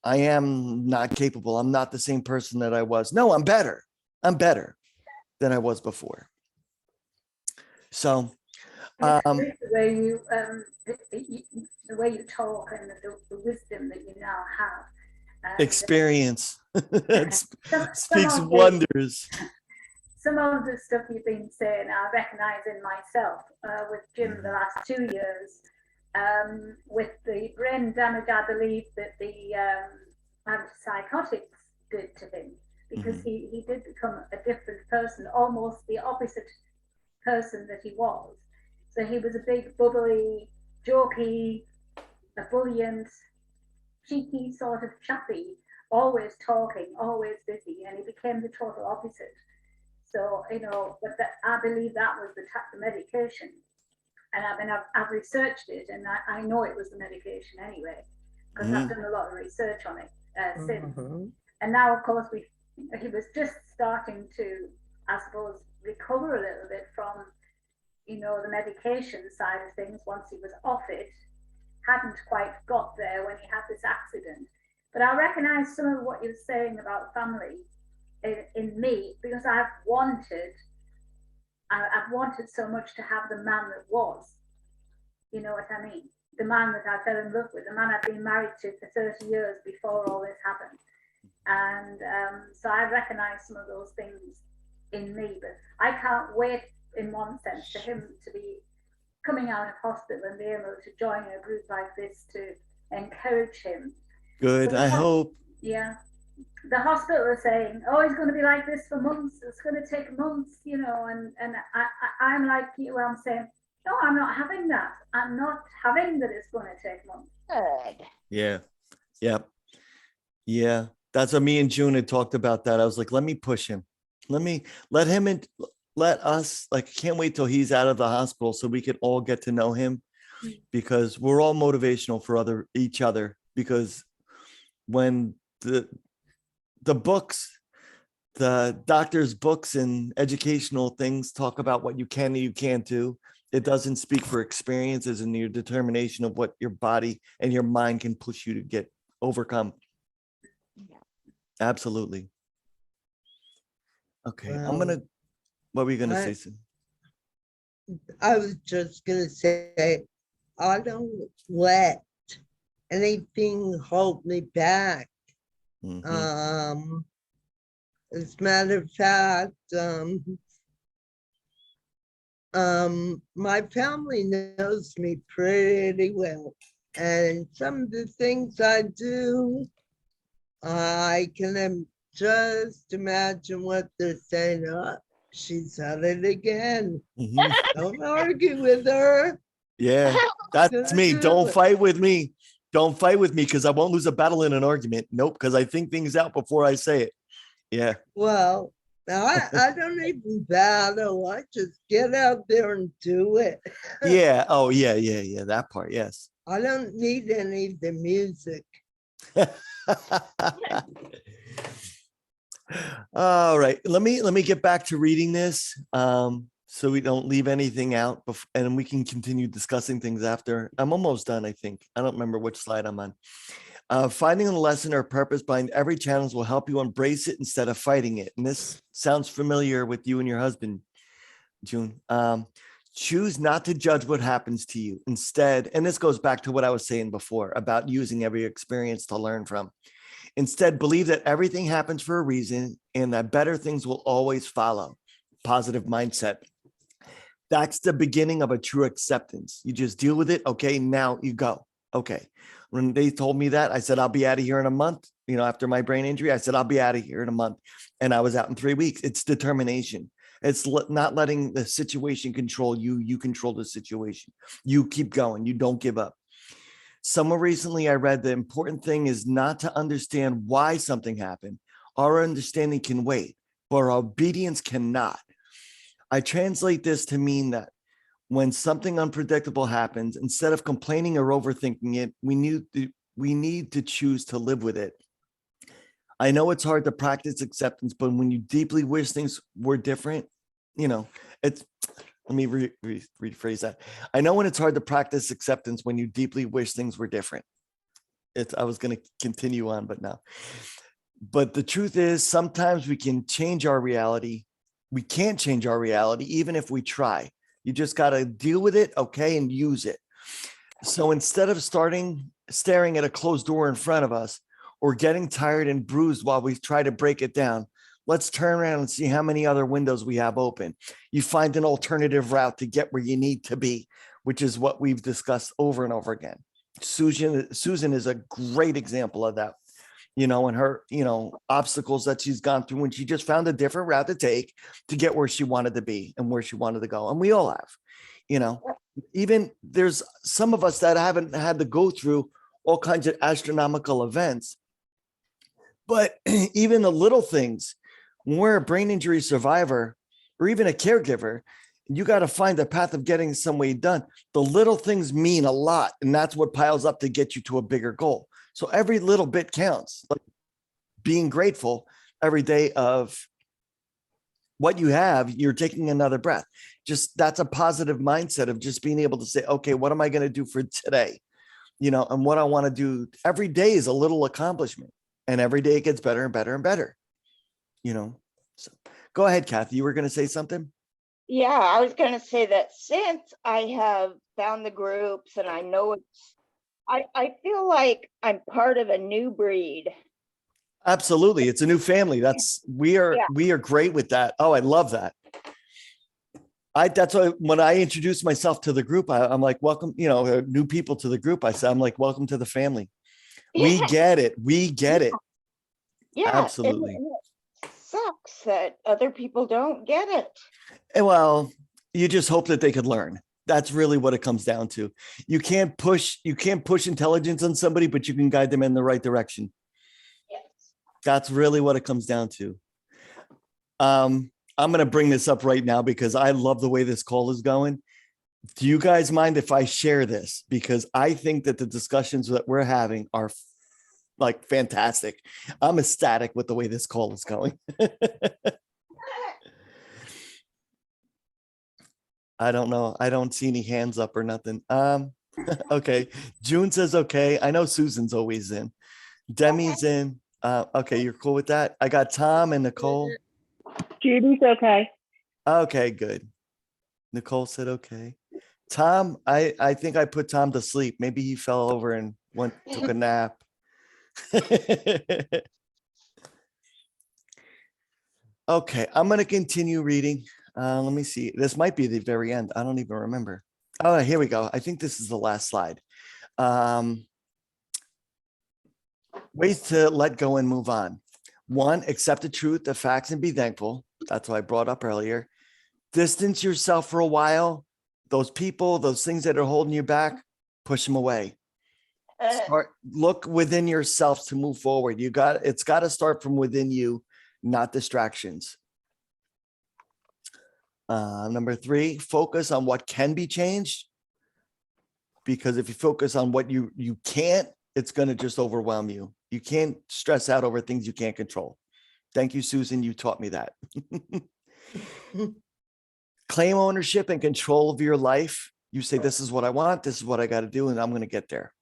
I am not capable. I'm not the same person that I was. No, I'm better. I'm better than I was before. So, the way you, the way you talk and the wisdom that you now have. And, experience speaks some of wonders. some of the stuff you've been saying, I recognise in myself with Jim the last 2 years. With the brain damage, I believe that the antipsychotics did to him because he did become a different person, almost the opposite person that he was. So he was a big, bubbly, jokey ebullient, cheeky sort of chappy, always talking, always busy, and he became the total opposite. So, but I believe that was the medication. And I've researched it, and I know it was the medication anyway, because I've done a lot of research on it since. And now, of course, he was just starting to, I suppose, recover a little bit from, the medication side of things once he was off it. Hadn't quite got there when he had this accident. But I recognise some of what you're saying about family in me, because I've wanted so much to have the man that was. You know what I mean? The man that I fell in love with, the man I've been married to for 30 years before all this happened. And so I recognise some of those things in me, but I can't wait, in one sense, for him to be coming out of hospital and be able to join a group like this to encourage him. Good. I hope. Yeah. The hospital are saying, oh, he's going to be like this for months. It's going to take months, and I'm like you, I'm saying, no, I'm not having that. I'm not having that it's going to take months. Good. Yeah. Yep. Yeah. That's what me and June had talked about that. I was like, let me push him. Let him and let us, like, can't wait till he's out of the hospital so we could all get to know him, because we're all motivational for each other. Because when the books, the doctor's books and educational things talk about what you can and you can't do, it doesn't speak for experiences and your determination of what your body and your mind can push you to overcome. Absolutely. Okay, what were you gonna say, Sue? I was just gonna say, I don't let anything hold me back. Mhm. As a matter of fact, my family knows me pretty well, and some of the things I do, I can just imagine what they're saying. Oh, she's at it again. Mhm. Don't argue with her. Yeah, that's Gonna me. do Don't it. fight with me. Don't fight with me, because I won't lose a battle in an argument. Nope, because I think things out before I say it. Yeah. Well, now I don't even battle. I just get out there and do it. Yeah. Oh, yeah. That part. Yes. I don't need any of the music. All right. Let me get back to reading this, so we don't leave anything out, and we can continue discussing things after. I'm almost done, I think. I don't remember which slide I'm on. Finding a lesson or purpose behind every challenge will help you embrace it instead of fighting it. And this sounds familiar with you and your husband, June. Choose not to judge what happens to you. Instead, and this goes back to what I was saying before about using every experience to learn from. Instead, believe that everything happens for a reason and that better things will always follow. Positive mindset. That's the beginning of a true acceptance. You just deal with it. Okay, now you go. Okay. When they told me that, I said, I'll be out of here in a month. After my brain injury, I said, I'll be out of here in a month. And I was out in 3 weeks. It's determination. It's not letting the situation control you. You control the situation. You keep going. You don't give up. Somewhere recently, I read the important thing is not to understand why something happened. Our understanding can wait, but our obedience cannot. I translate this to mean that when something unpredictable happens, instead of complaining or overthinking it, we need to choose to live with it. I know it's hard to practice acceptance, but when you deeply wish things were different, it's, let me rephrase that. I know when it's hard to practice acceptance when you deeply wish things were different. I was going to continue on, but no. But the truth is, sometimes we can change our reality. We can't change our reality, even if we try. You just got to deal with it, okay, and use it. So instead of staring at a closed door in front of us or getting tired and bruised while we try to break it down, let's turn around and see how many other windows we have open. You find an alternative route to get where you need to be, which is what we've discussed over and over again. Susan is a great example of that, and her, obstacles that she's gone through when she just found a different route to take to get where she wanted to be and where she wanted to go. And we all have, even there's some of us that haven't had to go through all kinds of astronomical events. But even the little things, when we're a brain injury survivor or even a caregiver, you got to find a path of getting some way done. The little things mean a lot, and that's what piles up to get you to a bigger goal. So every little bit counts. Like being grateful every day of what you have, you're taking another breath. Just that's a positive mindset of just being able to say, okay, what am I going to do for today? You know, and what I want to do every day is a little accomplishment. And every day it gets better and better and better, you know. So go ahead, Kathy. You were going to say something? Yeah, I was going to say that since I have found the groups and I know I feel like I'm part of a new breed. Absolutely. It's a new family. We are great with that. Oh, I love that. That's why when I introduced myself to the group, I'm like, welcome, you know, new people to the group. I'm like, welcome to the family. We get it. We get it. Yeah, Absolutely. and it sucks that other people don't get it. And well, you just hope that they could learn. That's really what it comes down to. You can't push intelligence on somebody, but you can guide them in the right direction. Yes. That's really what it comes down to. I'm going to bring this up right now because I love the way this call is going. Do you guys mind if I share this? Because I think that the discussions that we're having are like fantastic. I'm ecstatic with the way this call is going. I don't know. I don't see any hands up or nothing. Okay. June says, okay. I know Susan's always in. Demi's in. Okay. You're cool with that? I got Tom and Nicole. Judy's okay. Okay, good. Nicole said, okay. Tom, I think I put Tom to sleep. Maybe he fell over and took a nap. Okay, I'm going to continue reading. Let me see. This might be the very end. I don't even remember. Oh, here we go. I think this is the last slide. Ways to let go and move on. 1, accept the truth, the facts, and be thankful. That's what I brought up earlier. Distance yourself for a while. Those people, those things that are holding you back, push them away. Look within yourself to move forward. It's got to start from within you, not distractions. Number 3, focus on what can be changed. Because if you focus on what you can't, it's going to just overwhelm you. You can't stress out over things you can't control. Thank you, Susan. You taught me that. Claim ownership and control of your life. You say, this is what I want. This is what I got to do. And I'm going to get there.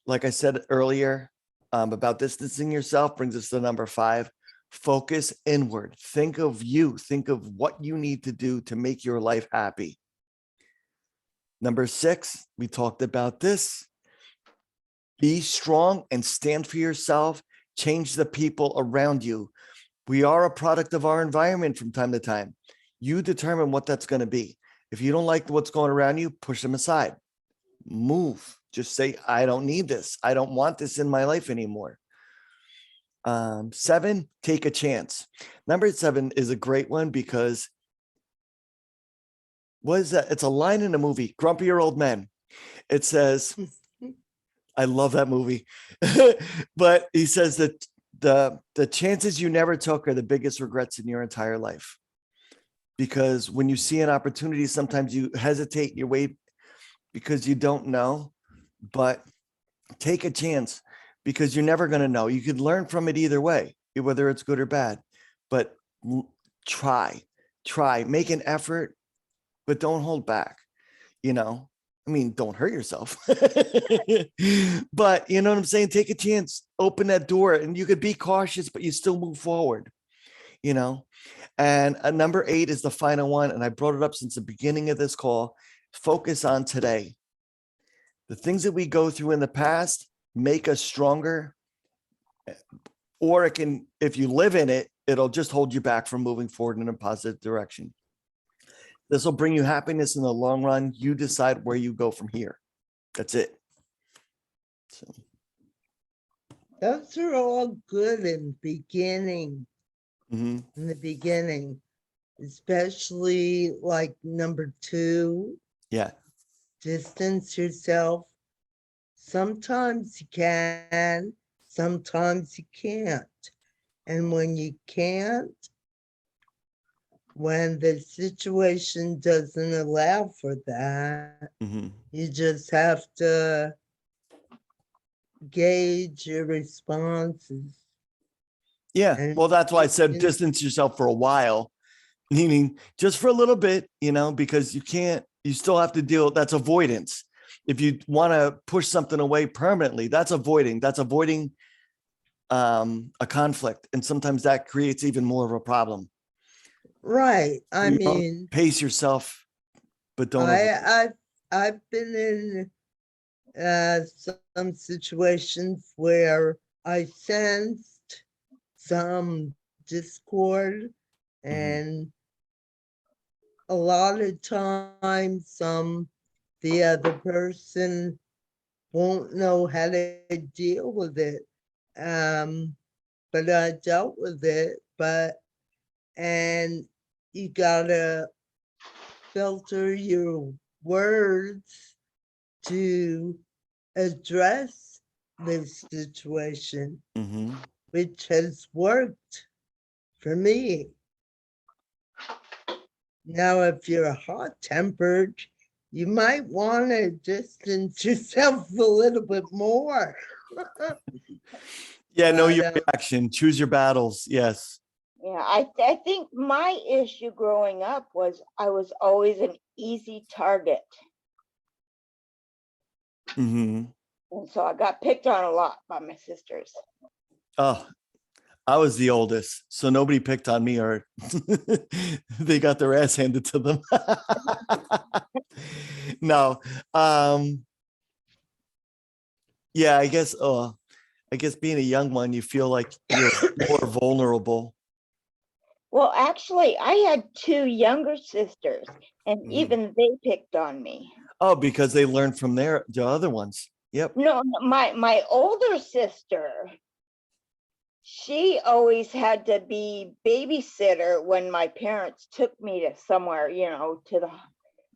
Like I said earlier, about distancing yourself brings us to number 5. Focus inward. Think of you. Think of what you need to do to make your life happy. Number 6, we talked about this. Be strong and stand for yourself. Change the people around you. We are a product of our environment from time to time. You determine what that's going to be. If you don't like what's going around you, push them aside. Move. Just say, I don't need this. I don't want this in my life anymore. 7, take a chance. Number 7 is a great one because what is that? It's a line in a movie, Grumpier Old Men. It says, I love that movie, but he says that the chances you never took are the biggest regrets in your entire life. Because when you see an opportunity, sometimes you hesitate, you wait because you don't know, but take a chance because you're never going to know. You could learn from it either way, whether it's good or bad, but try, make an effort, but don't hold back, you know? I mean, don't hurt yourself, but you know what I'm saying? Take a chance, open that door, and you could be cautious, but you still move forward, you know? And number 8 is the final one. And I brought it up since the beginning of this call. Focus on today. The things that we go through in the past make us stronger, or it can, if you live in it, it'll just hold you back from moving forward in a positive direction. This will bring you happiness in the long run. You decide where you go from here. That's it. So. Those are all good in beginning. Mm-hmm. In the beginning, especially like number 2. Yeah. distance yourself. Sometimes you can, sometimes you can't. And when you can't, when the situation doesn't allow for that, Mhm. you just have to gauge your responses. Yeah. And Well, that's why I said and- distance yourself for a while, meaning just for a little bit, because you still have to deal. That's avoidance. If you want to push something away permanently, that's avoiding a conflict. And sometimes that creates even more of a problem. Right. I You don't mean, pace yourself, but don't. I've been in some situations where I sensed some discord, and a lot of times the other person won't know how to deal with it. But I dealt with it, and you gotta filter your words to address this situation, Mhm. which has worked for me. Now, if you're hot-tempered, you might want to distance yourself a little bit more. Yeah, know your But, reaction. Choose your battles. Yes. Yeah, I think my issue growing up was I was always an easy target. Hmm. And so I got picked on a lot by my sisters. Oh, I was the oldest, so nobody picked on me, or they got their ass handed to them. No. Yeah, I guess. I guess being a young one, you feel like you're more vulnerable. Well, actually, I had two younger sisters, and Mhm. even they picked on me. Oh, because they learned from the other ones. Yep. No, my older sister, she always had to be babysitter when my parents took me to somewhere,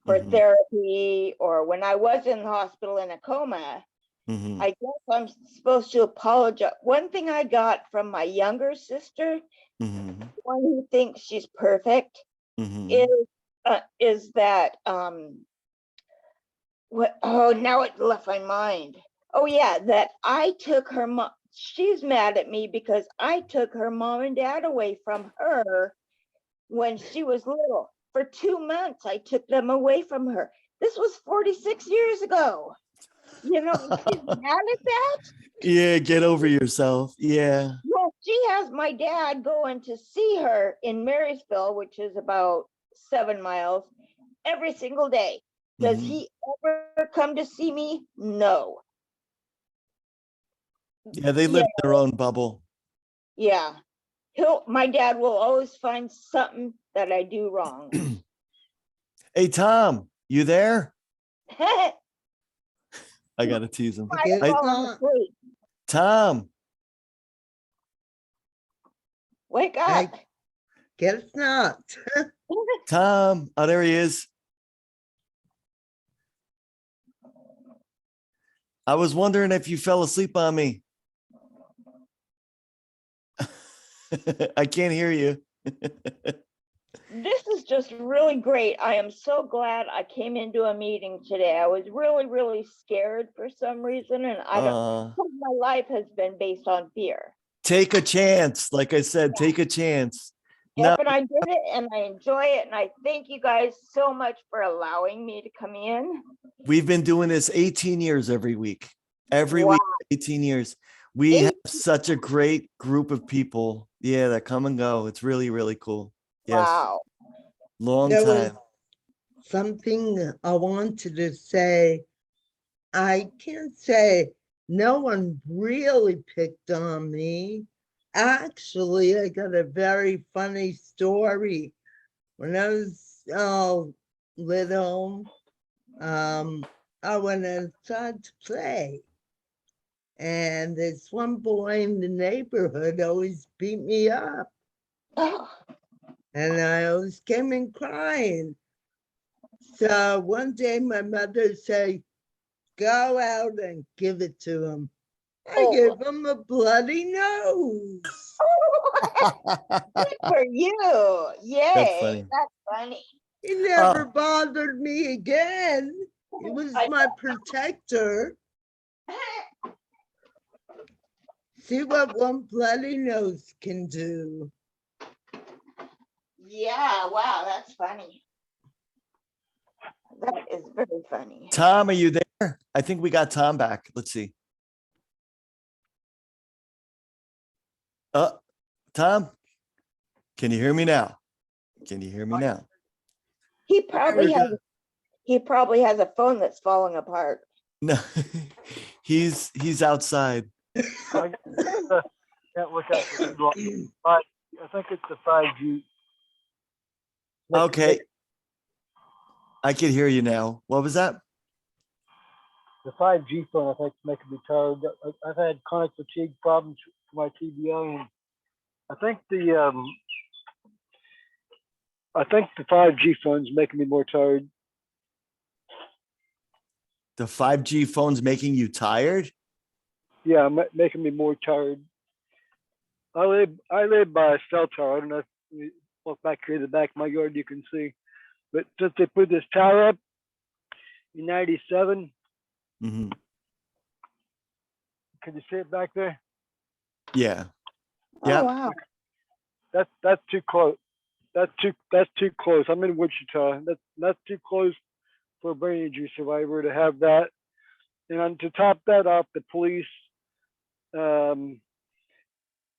for Mhm. therapy, or when I was in the hospital in a coma. Mhm. I guess I'm supposed to apologize. One thing I got from my younger sister, Mhm. one who thinks she's perfect, Mhm. is that what? Oh, now it left my mind. Oh yeah, that I took her mom. She's mad at me because I took her mom and dad away from her when she was little. For 2 months, I took them away from her. This was 46 years ago. She's mad at that. Yeah, get over yourself. Yeah. Well, she has my dad going to see her in Marysville, which is about 7 miles, every single day. Does Mhm. he ever come to see me? No. Yeah, they live Yeah, in their own bubble. yeah. My dad will always find something that I do wrong. Hey, Tom, you there? Might I gotta tease him. I have guess Hey, fallen not. asleep. Tom, Wake up. I guess not. Tom. Oh, there he is. I was wondering if you fell asleep on me. I can't hear you. This is just really great. I am so glad I came into a meeting today. I was really, really scared for some reason, and I don't. My life has been based on fear. Take a chance. Like I said, take a chance. No, Yep, and I did it, and I enjoy it, and I thank you guys so much for allowing me to come in. we've been doing this 18 years every week. Every Wow. week, 18 years. We have 18. such a great group of people. Yeah, that come and go. It's really, really cool. Yes. Wow. Long There was time. something I wanted to say. I can't say no one really picked on me. Actually, I got a very funny story. When I was little, I went outside to play. And this one boy in the neighborhood always beat me up. Oh, And I always came in crying. one day my mother said, go out and give it to him. I Oh. gave him a bloody nose. Good for you. Yay. funny. That's funny. He never Oh. bothered me again. He was my protector. See what one bloody nose can do. Yeah, wow, that's funny. That is very funny. Tom, are you there? I think we got Tom back. Let's see. Tom, can you hear me now? Can you hear me now? He There probably we has go. he probably has a phone that's falling apart. No, he's outside. I can't look at the signal. I think it's the 5G. Okay. I can hear you now. What was that? The 5G phone, I think, is making me tired. I've had chronic fatigue problems for my TBI, and I think the 5G phone's making me more tired. The 5G phone's making you tired? Yeah, making me more tired. I live by a cell tower. I don't know if you look back here in the back of my yard, you can see. But since they put this tower up in '97, Mm-hmm. can you see it back there? Yeah. Oh, Yeah. wow. That's too close. That's too close. I'm in Wichita. That's too close for a brain injury survivor to have that. And on to top that off, the police or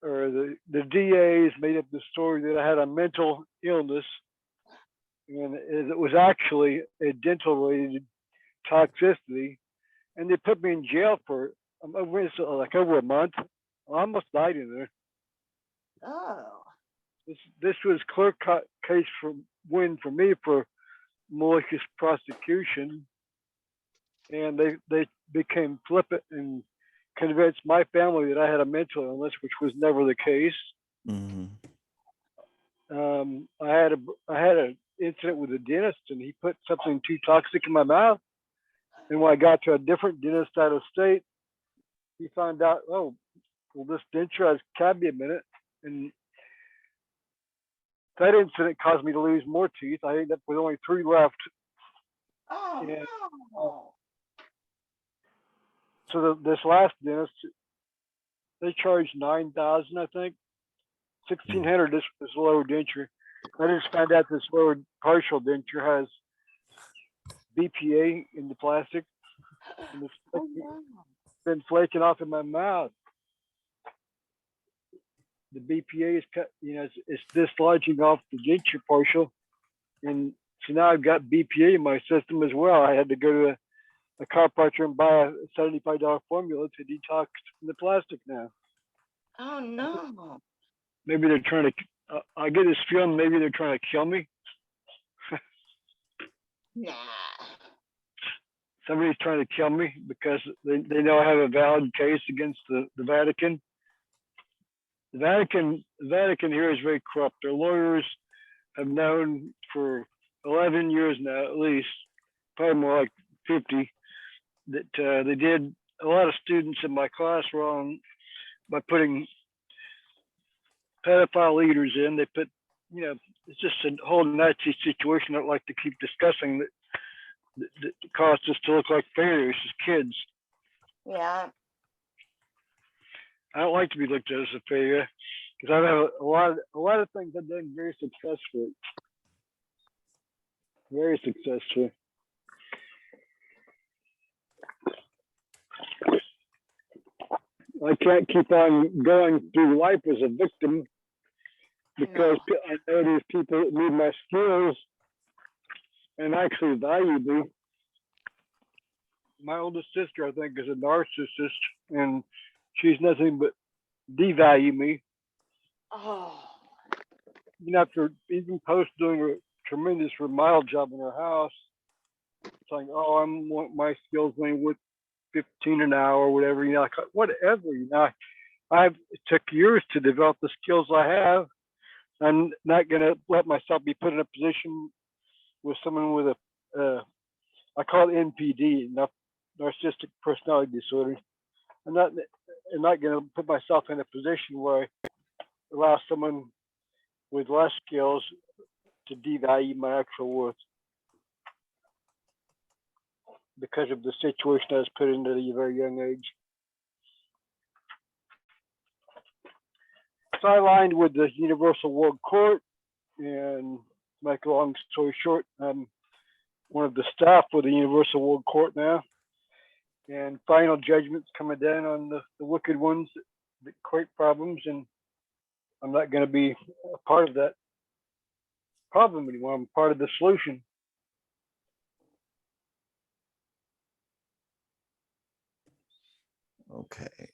the DAs made up the story that I had a mental illness, and it was actually a dental related toxicity, and they put me in jail for like over a month. I almost died in there. Oh. This was clear cut case for win for me for malicious prosecution, and they became flippant and convinced my family that I had a mental illness, which was never the case. Mm-hmm. I had an incident with a dentist, and he put something too toxic in my mouth. And when I got to a different dentist out of state, he found out, oh, well, this denture has cadmium in it, and that incident caused me to lose more teeth. I ended up with only 3 left. Oh, Yeah. no. So this last dentist, they charged $9,000, I think. $1,600 this lower denture. I just found out this lower partial denture has BPA in the plastic, and it's Oh, no. been flaking off in my mouth. The BPA is cut, it's dislodging off the denture partial, and so now I've got BPA in my system as well. I had to go to a chiropractor and buy a $75 formula to detox the plastic now. Oh, no. Maybe they're trying to. I get this feeling maybe they're trying to kill me. Nah. Somebody's trying to kill me because they know I have a valid case against the Vatican. The Vatican here is very corrupt. Their lawyers have known for 11 years now, at least, probably more like 50, that they did a lot of students in my class wrong by putting pedophile leaders in. They put, it's just a whole Nazi situation I'd like to keep discussing that caused us to look like failures as kids. Yeah. I don't like to be looked at as a failure because I've had a lot of things I've done very successfully. Very successful. I can't keep on going through life as a victim because I know there's people that need my skills and actually value me. My oldest sister, I think, is a narcissist, and she's nothing but devalue me. Oh. After even post doing a tremendous remodel job in her house, saying, "Oh, my skills ain't worth 15 an hour or whatever," like whatever. It took years to develop the skills I have. I'm not gonna let myself be put in a position with someone with a I call it NPD, narcissistic personality disorder. I'm not going to put myself in a position where I allow someone with less skills to devalue my actual worth because of the situation I was put into at a very young age. So I aligned with the Universal World Court, and to make a long story short, I'm one of the staff for the Universal World Court now, and final judgments coming down on the wicked ones that create problems, and I'm not going to be a part of that problem anymore. I'm part of the solution. Okay.